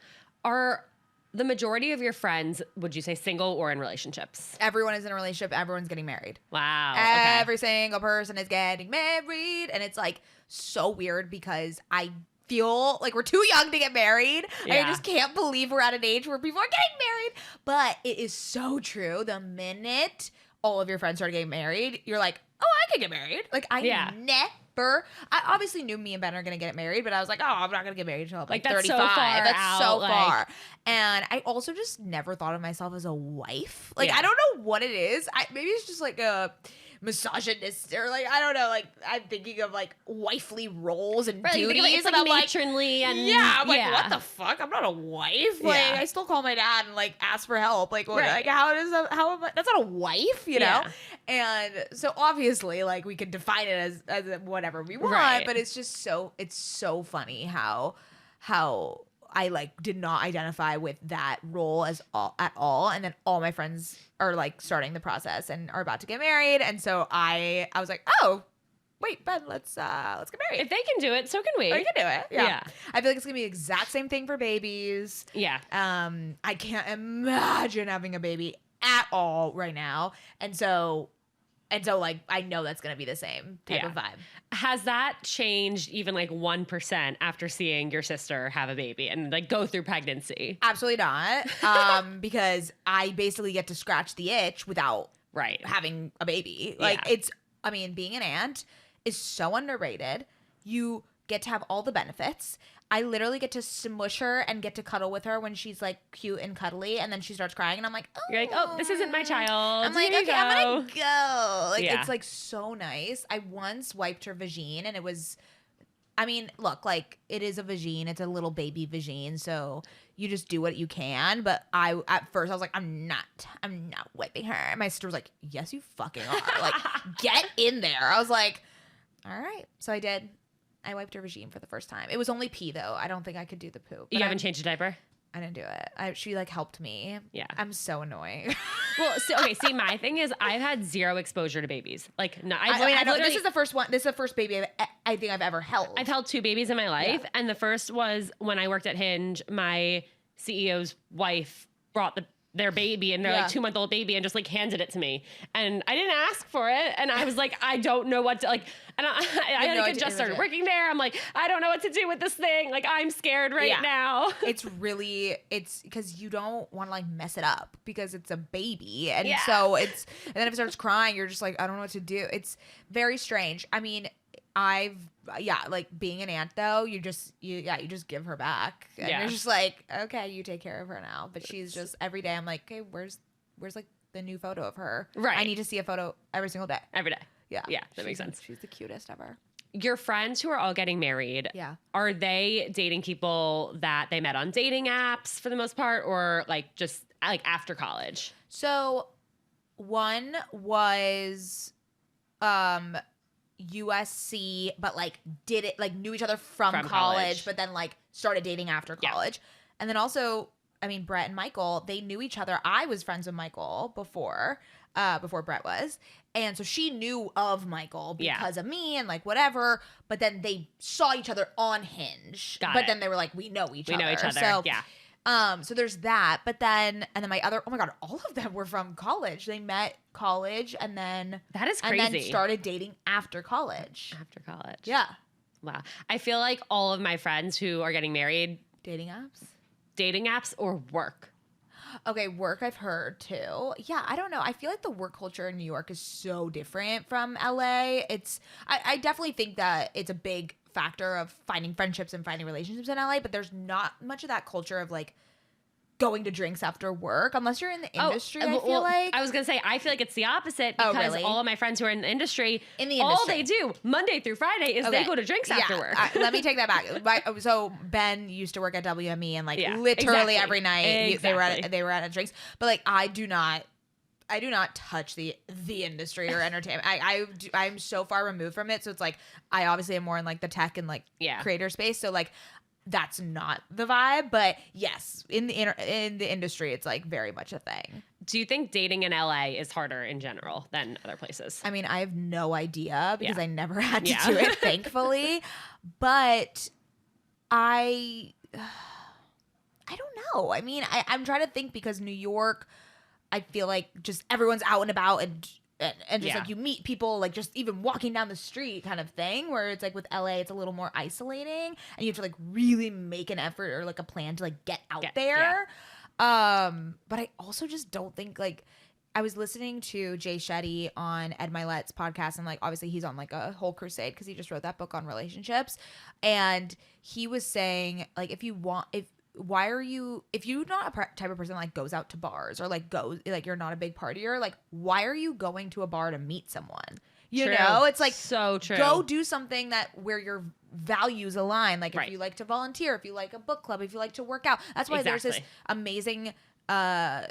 Speaker 1: Are the majority of your friends, would you say, single or in relationships?
Speaker 2: Everyone is in a relationship. Everyone's getting married.
Speaker 1: Wow. Okay.
Speaker 2: Every single person is getting married. And it's like so weird because I feel like we're too young to get married.
Speaker 1: Yeah.
Speaker 2: I just can't believe we're at an age where people are getting married. But it is so true. The minute all of your friends started getting married, you're like, oh, I could get married. Like, I never. I obviously knew me and Ben are gonna get married, but I was like, oh, I'm not gonna get married until I'm like 35.
Speaker 1: That's so far
Speaker 2: That's
Speaker 1: out,
Speaker 2: so
Speaker 1: like-
Speaker 2: far. And I also just never thought of myself as a wife. Like,
Speaker 1: Yeah.
Speaker 2: I don't know what it is. Maybe it's just like a misogynist or like, I don't know. Like, I'm thinking of like wifely roles and
Speaker 1: Right,
Speaker 2: duties.
Speaker 1: it's
Speaker 2: and
Speaker 1: like
Speaker 2: I'm like,
Speaker 1: matronly and
Speaker 2: yeah, I'm like, what the fuck? I'm not a wife. Like,
Speaker 1: Yeah.
Speaker 2: I still call my dad and like ask for help. Like, what,
Speaker 1: Right.
Speaker 2: like how does that? How am I? That's not a wife, you know.
Speaker 1: Yeah.
Speaker 2: And so obviously, like, we could define it as whatever we want,
Speaker 1: Right.
Speaker 2: but it's so funny how I like did not identify with that role at all, and then all my friends are like starting the process and are about to get married, and so I was like, oh. Wait, Ben, let's get married.
Speaker 1: If they can do it, so can we.
Speaker 2: Oh, you can do it. Yeah.
Speaker 1: Yeah.
Speaker 2: I feel like it's gonna be the exact same thing for babies.
Speaker 1: Yeah.
Speaker 2: I can't imagine having a baby at all right now. And so like I know that's gonna be the same type of vibe.
Speaker 1: Has that changed even like 1% after seeing your sister have a baby and like go through pregnancy?
Speaker 2: Absolutely not. Because I basically get to scratch the itch without
Speaker 1: Right.
Speaker 2: having a baby. Like
Speaker 1: Yeah.
Speaker 2: Being an aunt is so underrated. You get to have all the benefits. I literally get to smush her and get to cuddle with her when she's like cute and cuddly, and then she starts crying, and I'm like, oh.
Speaker 1: You're like, oh, this isn't my child.
Speaker 2: I'm like,
Speaker 1: Here you
Speaker 2: okay, I'm
Speaker 1: go.
Speaker 2: gonna go. Like,
Speaker 1: Yeah.
Speaker 2: it's like so nice. I once wiped her vagine, and it was, I mean, look, like it is a vagine. It's a little baby vagine, so you just do what you can. But at first I was like, I'm not wiping her. And my sister was like, yes, you fucking are. Like, get in there. I was like, all right. So I did. I wiped her vagine for the first time. It was only pee though. I don't think I could do the poop.
Speaker 1: You
Speaker 2: But
Speaker 1: haven't changed a diaper?
Speaker 2: I didn't do it. She like helped me.
Speaker 1: Yeah.
Speaker 2: I'm so annoying.
Speaker 1: Well, see, my thing is I've had zero exposure to babies. Like, no,
Speaker 2: I mean, I know this
Speaker 1: literally-
Speaker 2: is the first one. This is the first baby I think I've ever held.
Speaker 1: I've held 2 babies in my life, and the first was when I worked at Hinge. My CEO's wife brought their baby and their like 2-month-old baby and just like handed it to me, and I didn't ask for it, and I was like, I don't know what to like, and I
Speaker 2: no
Speaker 1: like,
Speaker 2: idea
Speaker 1: just
Speaker 2: what
Speaker 1: started
Speaker 2: to-
Speaker 1: working there. I'm like, I don't know what to do with this thing. Like, I'm scared right now.
Speaker 2: It's because you don't want to like mess it up because it's a baby, and
Speaker 1: Yeah.
Speaker 2: so and then if it starts crying, you're just like, I don't know what to do. It's very strange. I mean, like being an aunt though, you just give her back, and
Speaker 1: Yeah.
Speaker 2: you're just like, okay, you take care of her now. But she's just every day. I'm like, okay, where's like the new photo of her?
Speaker 1: Right.
Speaker 2: I need to see a photo every single day.
Speaker 1: Every day.
Speaker 2: Yeah,
Speaker 1: That makes sense.
Speaker 2: She's the cutest ever.
Speaker 1: Your friends who are all getting married,
Speaker 2: Yeah.
Speaker 1: are they dating people that they met on dating apps for the most part, or like just like after college?
Speaker 2: So one was USC, but like did it like knew each other from college,
Speaker 1: college.
Speaker 2: but then like started dating after college. And then also, I mean, Brett and Michael, they knew each other. I was friends with Michael before Brett was. And so she knew of Michael because of me and like whatever. But then they saw each other on Hinge.
Speaker 1: Got
Speaker 2: but
Speaker 1: it.
Speaker 2: then they were like, we know each other.
Speaker 1: We know each other.
Speaker 2: So,
Speaker 1: Yeah.
Speaker 2: so there's that. But then, and then my other, oh my God, all of them were from college. They met college and then.
Speaker 1: That is
Speaker 2: And
Speaker 1: crazy.
Speaker 2: then started dating after college.
Speaker 1: After college.
Speaker 2: Yeah.
Speaker 1: Wow. I feel like all of my friends who are getting married,
Speaker 2: Dating apps?
Speaker 1: dating apps or work.
Speaker 2: Okay, work I've heard too. Yeah, I don't know. I feel like the work culture in New York is so different from LA. I definitely think that it's a big factor of finding friendships and finding relationships in LA, but there's not much of that culture of like going to drinks after work unless you're in the industry. I feel like
Speaker 1: I was gonna say I feel like it's the opposite
Speaker 2: Oh,
Speaker 1: because
Speaker 2: really?
Speaker 1: all of my friends who are in the industry, all
Speaker 2: industry.
Speaker 1: they do Monday through Friday is they
Speaker 2: Okay.
Speaker 1: go to drinks after work.
Speaker 2: Let me take that back. So Ben used to work at WME and like
Speaker 1: Yeah,
Speaker 2: literally
Speaker 1: exactly.
Speaker 2: every night
Speaker 1: Exactly.
Speaker 2: they were at drinks. But like I do not touch the industry or entertainment. I'm so far removed from it. So it's like I obviously am more in like the tech and like creator space. So like that's not the vibe. But yes, in the industry, it's like very much a thing.
Speaker 1: Do you think dating in LA is harder in general than other places?
Speaker 2: I mean, I have no idea because I never had to
Speaker 1: Yeah.
Speaker 2: do it, thankfully. But I don't know. I mean, I'm trying to think because New York, I feel like just everyone's out and about and and just like you meet people like just even walking down the street kind of thing, where it's like with LA it's a little more isolating and you have to like really make an effort or like a plan to like get out there. But I also just don't think like I was listening to Jay Shetty on Ed Milet's podcast, and like obviously he's on like a whole crusade because he just wrote that book on relationships, and he was saying like if you're not a type of person that like goes out to bars or like goes like you're not a big partier, like why are you going to a bar to meet someone? You know, it's like
Speaker 1: so true.
Speaker 2: Go do something that where your values align. Like if
Speaker 1: Right.
Speaker 2: you like to volunteer, if you like a book club, if you like to work out. That's why there's this amazing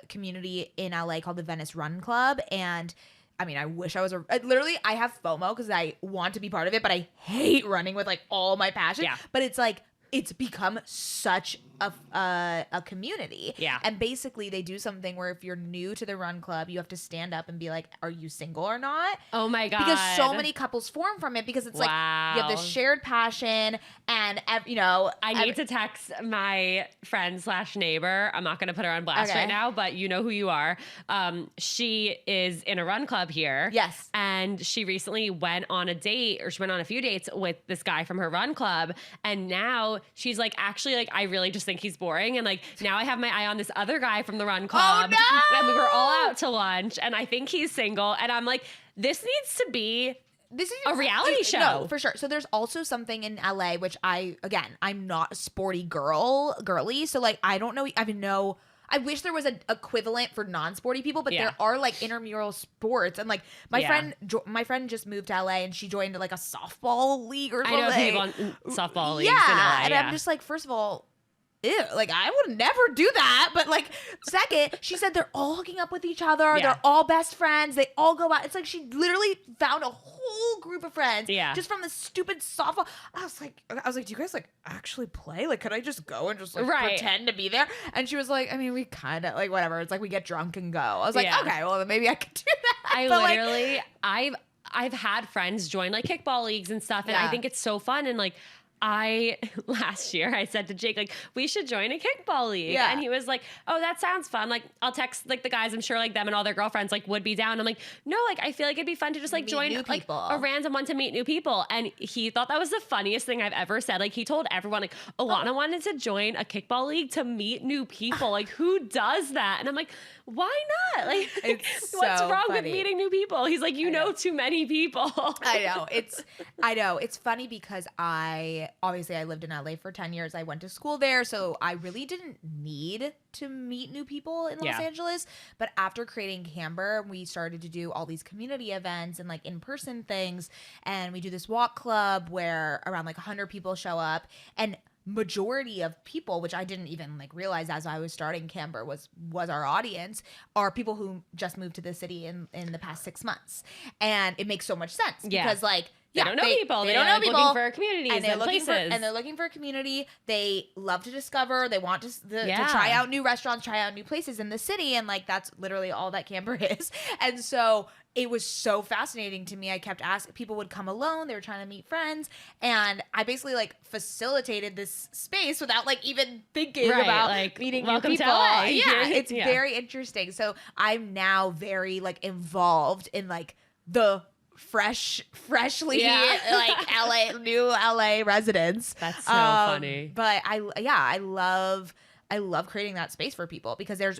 Speaker 2: community in LA called the Venice Run Club. And I mean, I wish I was literally I have FOMO because I want to be part of it, but I hate running with like all my passion.
Speaker 1: Yeah.
Speaker 2: But it's like it's become such a community.
Speaker 1: Yeah.
Speaker 2: And basically they do something where if you're new to the run club, you have to stand up and be like, are you single or not?
Speaker 1: Oh my God.
Speaker 2: Because so many couples form from it because it's like you have this shared passion and, you know.
Speaker 1: I need to text my friend / neighbor. I'm not going to put her on blast right now, but you know who you are. She is in a run club here.
Speaker 2: Yes.
Speaker 1: And she recently went on a date, or she went on a few dates with this guy from her run club. And now she's like, actually, like, I really just think he's boring. And like, now I have my eye on this other guy from the run club.
Speaker 2: Oh, no!
Speaker 1: And we were all out to lunch, and I think he's single. And I'm like, this needs to be a reality show.
Speaker 2: No, for sure. So there's also something in LA, which I'm not a sporty girly. So like, I don't know. I wish there was an equivalent for non-sporty people, but there are like intramural sports. And like my friend just moved to LA and she joined like a softball league or something.
Speaker 1: I know people on softball leagues in LA.
Speaker 2: And I'm just like, first of all, ew, like I would never do that. But like, second, she said they're all hooking up with each other.
Speaker 1: Yeah.
Speaker 2: They're all best friends. They all go out. It's like she literally found a whole group of friends just from this stupid softball. I was like, do you guys like actually play? Like, could I just go and just like pretend to be there? And she was like, I mean, we kind of like whatever. It's like we get drunk and go. I was like, okay, well then maybe I could do that.
Speaker 1: I've had friends join like kickball leagues and stuff, and I think it's so fun. And like, last year I said to Jake, like, we should join a kickball league. Yeah. And he was like, oh, that sounds fun. Like, I'll text like the guys, I'm sure like them and all their girlfriends like would be down. I'm like, no, like, I feel like it'd be fun to just like join like a random one to meet new people. And he thought that was the funniest thing I've ever said. Like, he told everyone like Alana wanted to join a kickball league to meet new people. Like, who does that? And I'm like, why not? Like, what's wrong with meeting new people? He's like, you know too many people.
Speaker 2: I know. It's funny because I lived in LA for 10 years. I went to school there, so I really didn't need to meet new people in Los Angeles. But after creating Camber, we started to do all these community events and like in-person things. And we do this walk club where around like 100 people show up, and majority of people, which I didn't even like realize as I was starting Camber was our audience, are people who just moved to the city in the past 6 months. And it makes so much sense because like
Speaker 1: they don't know people. They don't know people. Looking for communities and places.
Speaker 2: And they're looking for a community. They love to discover. They want to try out new restaurants, try out new places in the city. And like, that's literally all that Camber is. And so it was so fascinating to me. I kept asking, people would come alone. They were trying to meet friends. And I basically like facilitated this space without like even thinking about like meeting new people. To LA. Yeah, it's very interesting. So I'm now very like involved in like the freshly like new LA residents.
Speaker 1: That's so funny.
Speaker 2: But I love creating that space for people because there's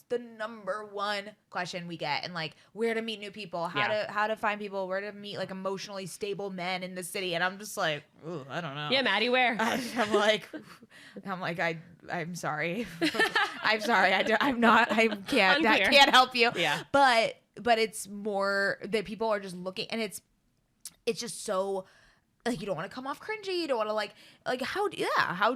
Speaker 2: the number one question we get, and like where to meet new people, how to find people, where to meet like emotionally stable men in the city. And I'm just like, ooh, I don't know.
Speaker 1: Yeah, Maddie, where?
Speaker 2: I'm like I'm sorry. I'm sorry. I can't help you. Yeah. But it's more that people are just looking, and it's just so like you don't want to come off cringy. You don't want to like how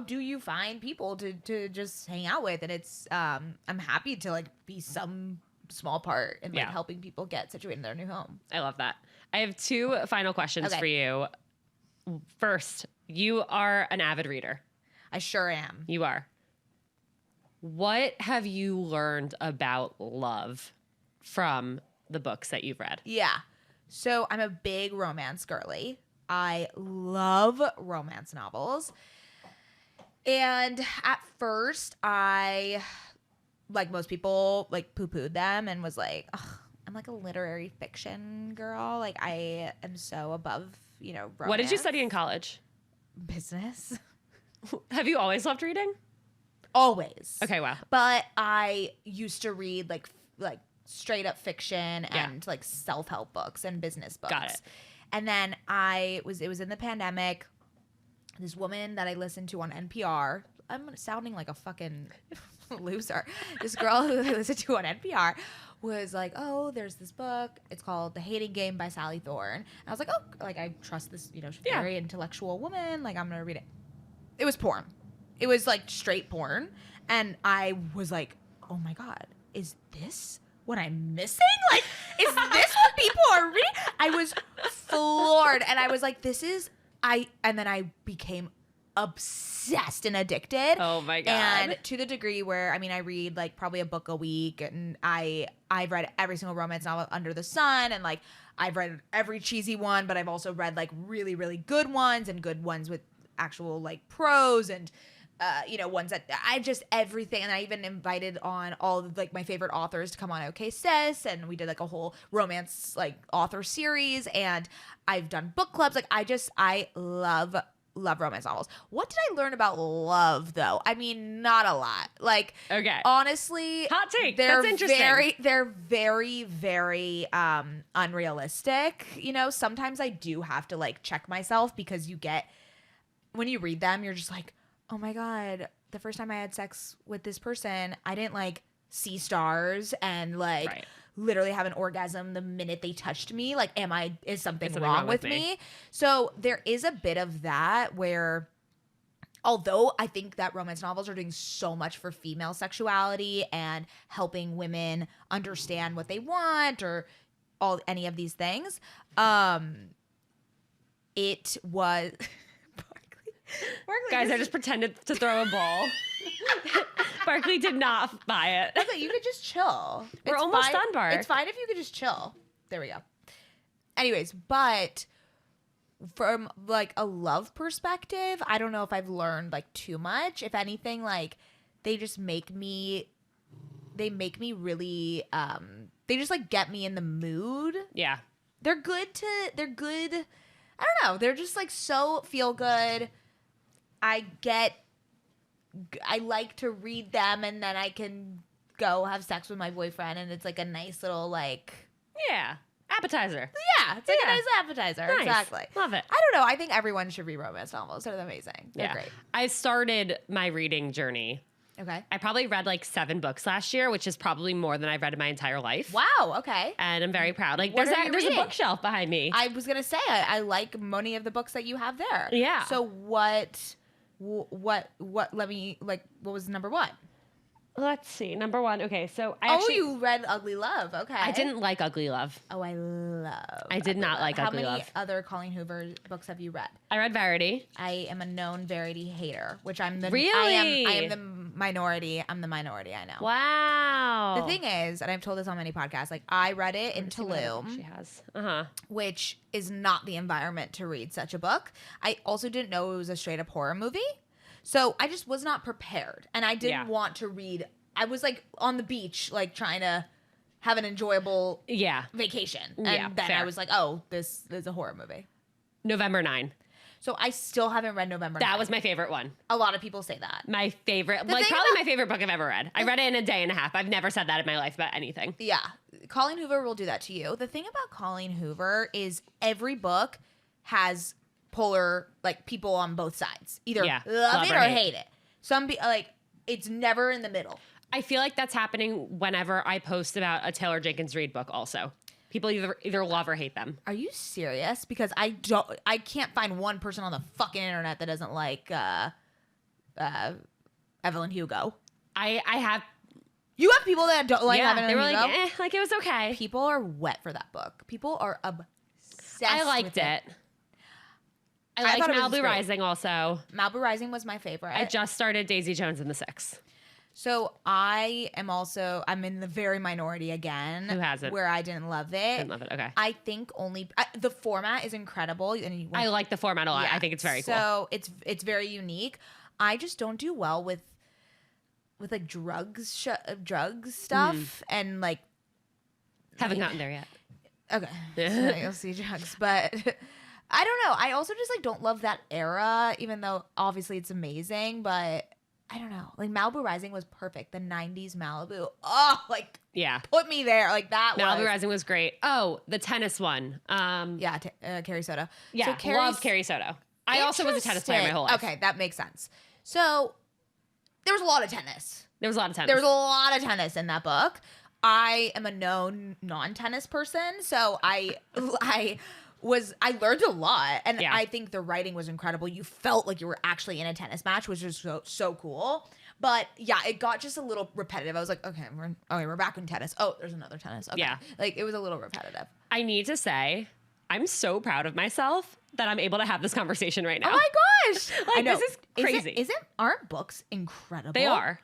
Speaker 2: do you find people to just hang out with? And it's I'm happy to like be some small part in like helping people get situated in their new home.
Speaker 1: I love that. I have 2 final questions for you. First, you are an avid reader.
Speaker 2: I sure am.
Speaker 1: You are. What have you learned about love from the books that you've read?
Speaker 2: Yeah. So I'm a big romance girly. I love romance novels. And at first I, like most people, like poo-pooed them and was like, oh, I'm like a literary fiction girl. Like I am so above, romance.
Speaker 1: What did you study in college?
Speaker 2: Business.
Speaker 1: Have you always loved reading?
Speaker 2: Always.
Speaker 1: Okay, wow.
Speaker 2: But I used to read like straight up fiction
Speaker 1: Yeah.
Speaker 2: and like self-help books and business books.
Speaker 1: Got it.
Speaker 2: And then it was in the pandemic. This woman that I listened to on NPR, I'm sounding like a fucking loser. This girl who I listened to on NPR was like, oh, there's this book. It's called The Hating Game by Sally Thorne. And I was like, oh, like I trust this, she's a very intellectual woman. Like I'm going to read it. It was porn. It was like straight porn. And I was like, oh my God, is this what I'm missing? Like, is this what people are reading? I was floored. And I was like, and then I became obsessed and addicted.
Speaker 1: Oh my God.
Speaker 2: And to the degree where, I read like probably a book a week, and I've read every single romance novel under the sun, and like I've read every cheesy one, but I've also read like really, really good ones and good ones with actual like prose and ones that I just everything. And I even invited on all of like my favorite authors to come on Okay Sis, and we did like a whole romance like author series, and I've done book clubs. Like I love romance novels. What did I learn about love though? Not a lot. Like,
Speaker 1: okay,
Speaker 2: honestly,
Speaker 1: hot take.
Speaker 2: They're
Speaker 1: That's interesting.
Speaker 2: They're very, very unrealistic. Sometimes I do have to like check myself, because when you read them, you're just like, oh my God, the first time I had sex with this person, I didn't like see stars and like
Speaker 1: Right.
Speaker 2: literally have an orgasm the minute they touched me. Like, is something wrong with me? So there is a bit of that where, although I think that romance novels are doing so much for female sexuality and helping women understand what they want or any of these things, it was Barkley,
Speaker 1: Guys, I just pretended to throw a ball. Barkley did not buy it.
Speaker 2: Okay, you could just chill.
Speaker 1: We're almost done, Bart.
Speaker 2: It's fine if you could just chill. There we go. Anyways, but from like a love perspective, I don't know if I've learned like too much. If anything, like they just make me really they just like get me in the mood.
Speaker 1: Yeah.
Speaker 2: They're good. I don't know. They're just like so feel good. I like to read them, and then I can go have sex with my boyfriend, and it's like a nice little like
Speaker 1: appetizer.
Speaker 2: Yeah, it's like a nice appetizer.
Speaker 1: Nice.
Speaker 2: Exactly.
Speaker 1: Love it.
Speaker 2: I don't know. I think everyone should read romance novels. They're amazing. They're great.
Speaker 1: I started my reading journey.
Speaker 2: Okay.
Speaker 1: I probably read like 7 books last year, which is probably more than I've read in my entire life.
Speaker 2: Wow. Okay.
Speaker 1: And I'm very proud. Like
Speaker 2: What are you
Speaker 1: there's a
Speaker 2: reading?
Speaker 1: bookshelf behind me.
Speaker 2: I was gonna say I like many of the books that you have there.
Speaker 1: Yeah.
Speaker 2: So what? Let me like. What was number one?
Speaker 1: Let's see. Number 1. Okay, so
Speaker 2: you read Ugly Love. Okay.
Speaker 1: I didn't like Ugly Love.
Speaker 2: Oh, I love.
Speaker 1: I did not like Ugly
Speaker 2: How many
Speaker 1: Love.
Speaker 2: other Colleen Hoover books have you read?
Speaker 1: I read Verity.
Speaker 2: I am a known Verity hater, which I'm the
Speaker 1: Really?
Speaker 2: I am the minority. I'm the minority. I know.
Speaker 1: Wow.
Speaker 2: The thing is, and I've told this on many podcasts, like I read it in
Speaker 1: Let's see what other book
Speaker 2: Tulum,
Speaker 1: she has. Uh-huh.
Speaker 2: which is not the environment to read such a book. I also didn't know it was a straight up horror movie. So I just was not prepared, and I didn't want to read. I was like on the beach, like trying to have an enjoyable vacation. And then
Speaker 1: fair.
Speaker 2: I was like, oh, this is a horror movie.
Speaker 1: November 9.
Speaker 2: So I still haven't read November 9.
Speaker 1: That was my favorite one.
Speaker 2: A lot of people say that.
Speaker 1: My favorite, like
Speaker 2: thing
Speaker 1: probably
Speaker 2: about-
Speaker 1: my favorite book I've ever read. I read it in a day and a half. I've never said that in my life about anything.
Speaker 2: Yeah. Colleen Hoover will do that to you. The thing about Colleen Hoover is every book has polar, like people on both sides. Either love it or hate it. Like it's never in the middle.
Speaker 1: I feel like that's happening whenever I post about a Taylor Jenkins Reid book also. People either love or hate them.
Speaker 2: Are you serious? Because I can't find one person on the fucking internet that doesn't like Evelyn Hugo.
Speaker 1: I have.
Speaker 2: You have people that don't like Evelyn
Speaker 1: they were
Speaker 2: Hugo?
Speaker 1: like, like it was okay.
Speaker 2: People are wet for that book. People are obsessed
Speaker 1: I liked
Speaker 2: with
Speaker 1: it. I
Speaker 2: thought
Speaker 1: liked
Speaker 2: it was
Speaker 1: Malibu
Speaker 2: great.
Speaker 1: Rising also.
Speaker 2: Malibu Rising was my favorite.
Speaker 1: I just started Daisy Jones and the Six.
Speaker 2: So I'm in the very minority again.
Speaker 1: Who hasn't?
Speaker 2: Where I didn't love it.
Speaker 1: Didn't love it. Okay.
Speaker 2: I think the format is incredible. And
Speaker 1: I like the format a lot.
Speaker 2: Yeah.
Speaker 1: I think it's very cool.
Speaker 2: So it's very unique. I just don't do well with like drugs stuff and like
Speaker 1: Haven't gotten there yet.
Speaker 2: Okay. So you'll see jugs. But I don't know. I also just like don't love that era, even though obviously it's amazing. But I don't know. Like Malibu Rising was perfect. The 90s Malibu. Oh, like
Speaker 1: Yeah.
Speaker 2: put me there. Like that
Speaker 1: Malibu
Speaker 2: was.
Speaker 1: Rising was great. Oh, the tennis one.
Speaker 2: Yeah, Carrie Soto.
Speaker 1: Yeah,
Speaker 2: So
Speaker 1: love Carrie Soto. I also was a tennis player my whole life.
Speaker 2: Okay, that makes sense. So there was a lot of tennis.
Speaker 1: There was a lot of tennis.
Speaker 2: There was a lot of tennis in that book. I am a known non-tennis person, so I learned a lot, and
Speaker 1: Yeah.
Speaker 2: I think the writing was incredible. You felt like you were actually in a tennis match, which was so cool. But yeah, it got just a little repetitive. I was like, okay, we're back in tennis. Oh, there's another tennis. Okay.
Speaker 1: Yeah.
Speaker 2: Like it was a little repetitive.
Speaker 1: I need to say, I'm so proud of myself that I'm able to have this conversation right now.
Speaker 2: Oh my gosh!
Speaker 1: Like,
Speaker 2: I know.
Speaker 1: this is crazy.
Speaker 2: Aren't books incredible?
Speaker 1: They are.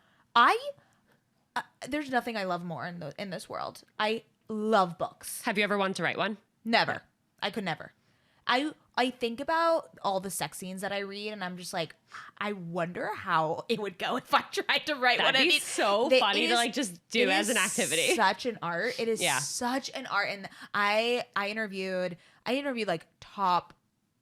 Speaker 2: There's nothing I love more in this world. I love books.
Speaker 1: Have you ever wanted to write one?
Speaker 2: Never. I could never. I think about all the sex scenes that I read, and I'm just like, I wonder how it would go if I tried to write one of
Speaker 1: That'd be
Speaker 2: these.
Speaker 1: so funny to like just do as an activity.
Speaker 2: Such an art. It is such an art, and I interviewed like top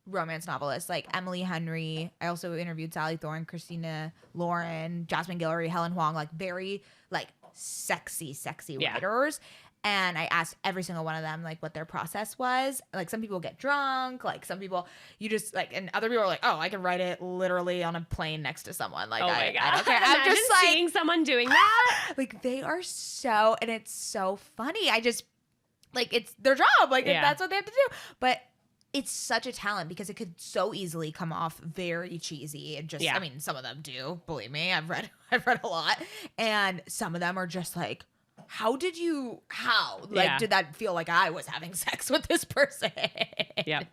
Speaker 2: romance novelists like Emily Henry. I also interviewed Sally Thorne, Christina Lauren, Jasmine Guillory, Helen Huang, like very like sexy writers. And I asked every single one of them like what their process was. Like some people get drunk, like some people you just like, and other people are like, oh, I can write it literally on a plane next to someone. Like,
Speaker 1: oh my God.
Speaker 2: I don't care.
Speaker 1: I'm
Speaker 2: just like
Speaker 1: seeing someone doing that.
Speaker 2: Like they are so, and it's so funny. I just like it's their job. Like that's what they have to do. But it's such a talent because it could so easily come off very cheesy and just. I mean, some of them do. Believe me, I've read a lot, and some of them are just like. How did did that feel like I was having sex with this person?
Speaker 1: Yep.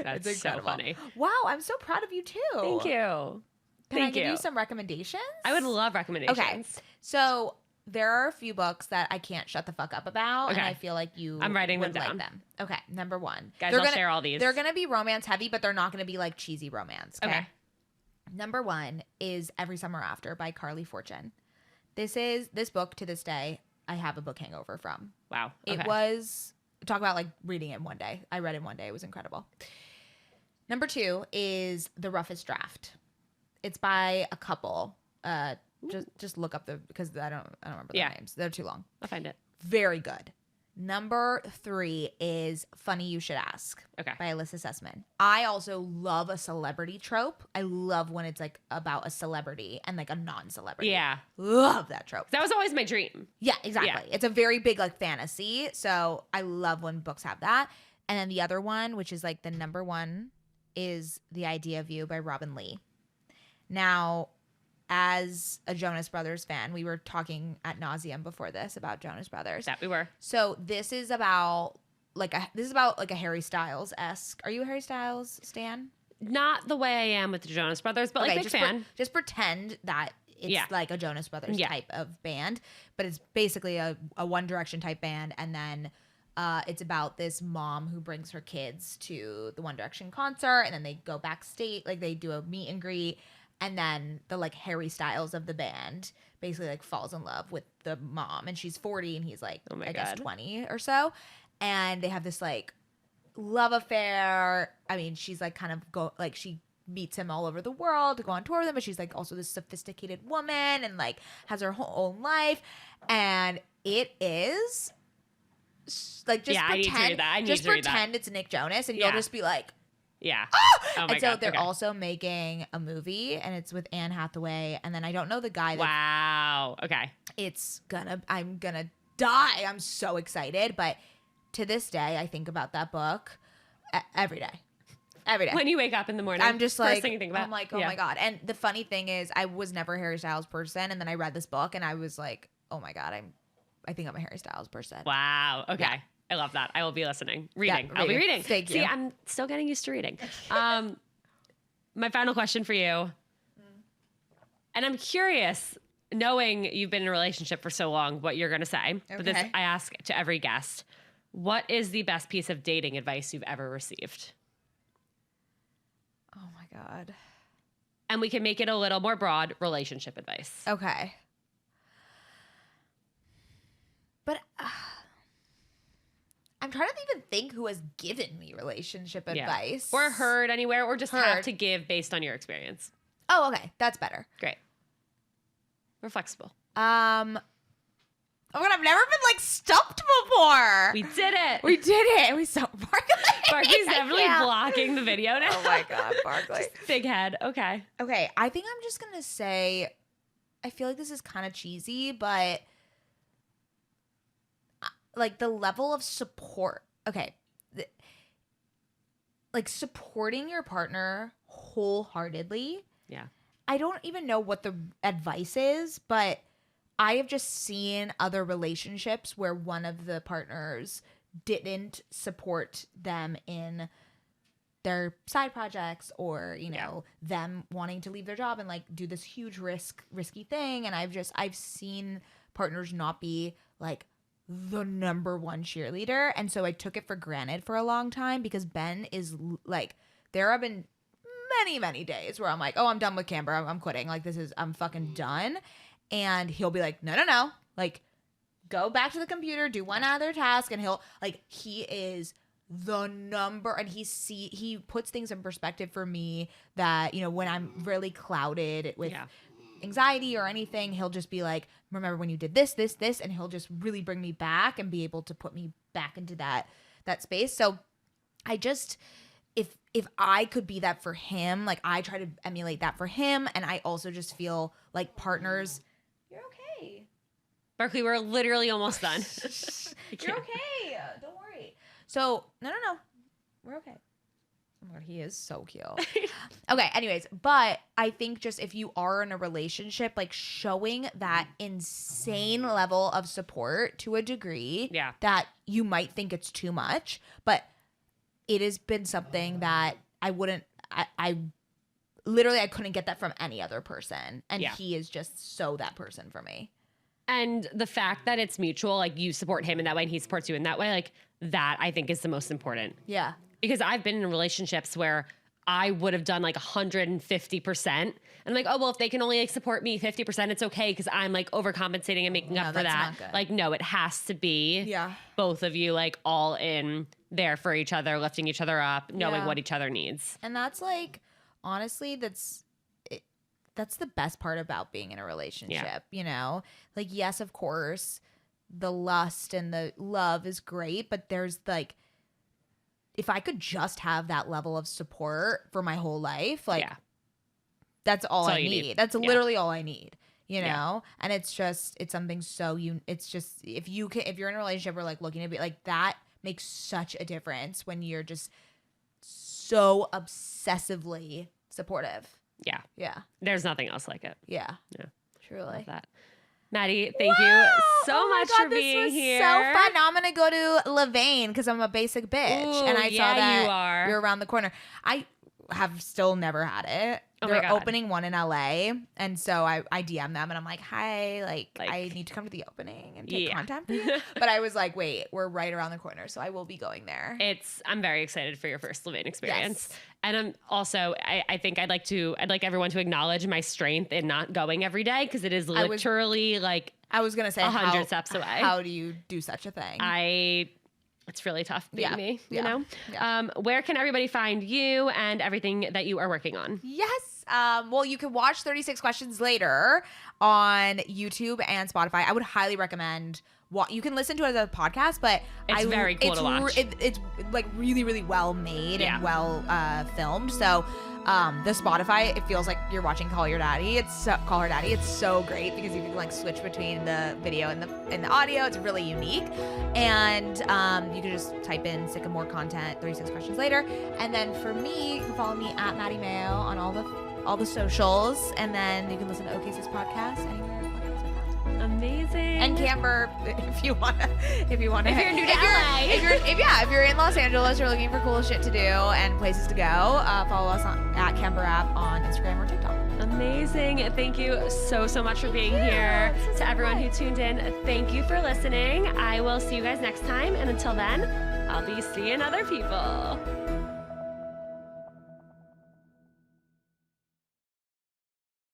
Speaker 1: That's so funny.
Speaker 2: Wow, I'm so proud of you too.
Speaker 1: Thank you.
Speaker 2: Can I give you some recommendations?
Speaker 1: I would love recommendations.
Speaker 2: Okay. So there are a few books that I can't shut the fuck up about, and I feel like I'm writing them down. Like them. Okay, number one.
Speaker 1: Guys, I'll share all these.
Speaker 2: They're going to be romance heavy, but they're not going to be like cheesy romance. Okay. Number one is Every Summer After by Carly Fortune. This book to this day, I have a book hangover from.
Speaker 1: Wow. Okay.
Speaker 2: It was, talk about like reading it one day. I read it one day. It was incredible. Number two is The Roughest Draft. It's by a couple. Just look up because I don't remember their names. They're too long.
Speaker 1: I'll find it.
Speaker 2: Very good. Number three is Funny You Should Ask
Speaker 1: by
Speaker 2: Alyssa Sussman. I also love a celebrity trope. I love when it's like about a celebrity and like a non-celebrity.
Speaker 1: Yeah.
Speaker 2: Love that trope.
Speaker 1: That was always my dream.
Speaker 2: Yeah, exactly. Yeah. It's a very big like fantasy. So I love when books have that. And then the other one, which is like the number one, is The Idea of You by Robin Lee. Now, as a Jonas Brothers fan, we were talking ad nauseum before this about Jonas Brothers.
Speaker 1: That we were.
Speaker 2: So this is about like a Harry Styles-esque. Are you a Harry Styles stan?
Speaker 1: Not the way I am with the Jonas Brothers, but like big fan.
Speaker 2: Just pretend that it's like a Jonas Brothers type of band, but it's basically a One Direction type band, and then it's about this mom who brings her kids to the One Direction concert, and then they go backstage, like they do a meet and greet. And then the like Harry Styles of the band basically like falls in love with the mom, and she's 40 and he's like, I guess 20 or so. And they have this like love affair. I mean, she's like kind of she meets him all over the world to go on tour with him, but she's like also this sophisticated woman and like has her whole own life. And it is like, just
Speaker 1: I need to read that.
Speaker 2: Just pretend it's Nick Jonas, and you'll just be like,
Speaker 1: yeah.
Speaker 2: Oh my God. They're also making a movie, and it's with Anne Hathaway. And then I don't know the guy.
Speaker 1: Wow. Okay.
Speaker 2: I'm gonna die. I'm so excited. But to this day, I think about that book every day. Every day.
Speaker 1: When you wake up in the morning,
Speaker 2: I'm just like,
Speaker 1: first thing you think about.
Speaker 2: I'm like, oh my God. And the funny thing is, I was never a Harry Styles person. And then I read this book, and I was like, oh my God, I think I'm a Harry Styles person.
Speaker 1: Wow. Okay. Yeah. I love that. I will be listening. Reading.
Speaker 2: Yeah,
Speaker 1: I'll be reading.
Speaker 2: Thank you.
Speaker 1: See, I'm still getting used to reading. My final question for you. And I'm curious, knowing you've been in a relationship for so long, what you're going to say. Okay. But this I ask to every guest. What is the best piece of dating advice you've ever received?
Speaker 2: Oh my God.
Speaker 1: And we can make it a little more broad, relationship advice.
Speaker 2: Okay. But I'm trying to even think who has given me relationship advice.
Speaker 1: Or heard anywhere, or just
Speaker 2: Heard.
Speaker 1: have to give based on your experience.
Speaker 2: Oh, okay. That's better.
Speaker 1: Great. We're flexible.
Speaker 2: Oh my God, I've never been like stumped before.
Speaker 1: We did it.
Speaker 2: We did it. We so
Speaker 1: Barkley's definitely blocking the video now.
Speaker 2: Oh my God, Barkley.
Speaker 1: Big head. Okay.
Speaker 2: Okay, I think I'm just gonna say, I feel like this is kind of cheesy, but like the level of support. Okay, like supporting your partner wholeheartedly.
Speaker 1: Yeah.
Speaker 2: I don't even know what the advice is, but I have just seen other relationships where one of the partners didn't support them in their side projects, or, you know, them wanting to leave their job and like do this huge risky thing. And I've seen partners not be like the number one cheerleader. And so I took it for granted for a long time, because Ben is like, there have been many days where I'm like, oh, I'm done with Camber. I'm quitting. Like, I'm fucking done. And he'll be like, no. Like, go back to the computer, do one other task. And he is the number. And he puts things in perspective for me that, you know, when I'm really clouded with anxiety or anything, he'll just be like, remember when you did this. And he'll just really bring me back and be able to put me back into that space. So I just, if I could be that for him, like I try to emulate that for him. And I also just feel like partners, you're okay.
Speaker 1: Barkley, we're literally almost done.
Speaker 2: You're okay. Don't worry. So, no. We're okay. Oh my God, he is so cute. Okay, anyways, but I think just if you are in a relationship, like showing that insane level of support to a degree that you might think it's too much, but it has been something that I couldn't get that from any other person. And he is just so that person for me.
Speaker 1: And the fact that it's mutual, like you support him in that way and he supports you in that way, like that I think is the most important.
Speaker 2: Yeah.
Speaker 1: Because I've been in relationships where I would have done like 150%. And I'm like, oh, well, if they can only like support me 50%, it's okay because I'm like overcompensating and making up for that. Like, no, it has to be both of you like all in there for each other, lifting each other up, knowing what each other needs.
Speaker 2: And that's like, honestly, that's the best part about being in a relationship, you know? Like, yes, of course, the lust and the love is great, but there's like, if I could just have that level of support for my whole life, like that's all I need. That's literally all I need, you know? And it's something so it's just, if you're in a relationship or like looking to be like, that makes such a difference when you're just so obsessively supportive.
Speaker 1: Yeah.
Speaker 2: Yeah.
Speaker 1: There's nothing else like it.
Speaker 2: Yeah.
Speaker 1: Yeah.
Speaker 2: Truly.
Speaker 1: Love that. Mady, thank you so much for being here.
Speaker 2: So fun. Now I'm gonna go to Levain because I'm a basic bitch, and I saw that you're around the corner. I have still never had it. They're opening one in LA, and so I DM them and I'm like, hi, like I need to come to the opening and take content for you. But I was like, wait, we're right around the corner, so I will be going there.
Speaker 1: I'm very excited for your first Levain experience. Yes. And I'm also, I think I'd like everyone to acknowledge my strength in not going every day, because it is literally
Speaker 2: I was gonna say
Speaker 1: 100 steps away.
Speaker 2: How do you do such a thing?
Speaker 1: It's really tough being me, you know?
Speaker 2: Yeah.
Speaker 1: Where can everybody find you and everything that you are working on?
Speaker 2: Yes. Well, you can watch 36 Questions Later on YouTube and Spotify. I would highly recommend you can listen to it as a podcast, but
Speaker 1: it's very cool to watch.
Speaker 2: It's like really, really well made and well filmed. So the Spotify, it feels like you're watching Call Her Daddy. It's so great because you can like switch between the video and the audio. It's really unique. And you can just type in Sycamore content 36 Questions Later. And then for me, you can follow me at Mady Maio on all the socials, and then you can listen to Okay Sis podcast anywhere podcasts are found.
Speaker 1: Amazing.
Speaker 2: And Camber, if you're new to LA. If you're in Los Angeles, you're looking for cool shit to do and places to go, follow us at Camber app on Instagram or TikTok.
Speaker 1: Amazing. Thank you so much for being here. To everyone who tuned in, thank you for listening. I will see you guys next time, and until then, I'll be seeing other people.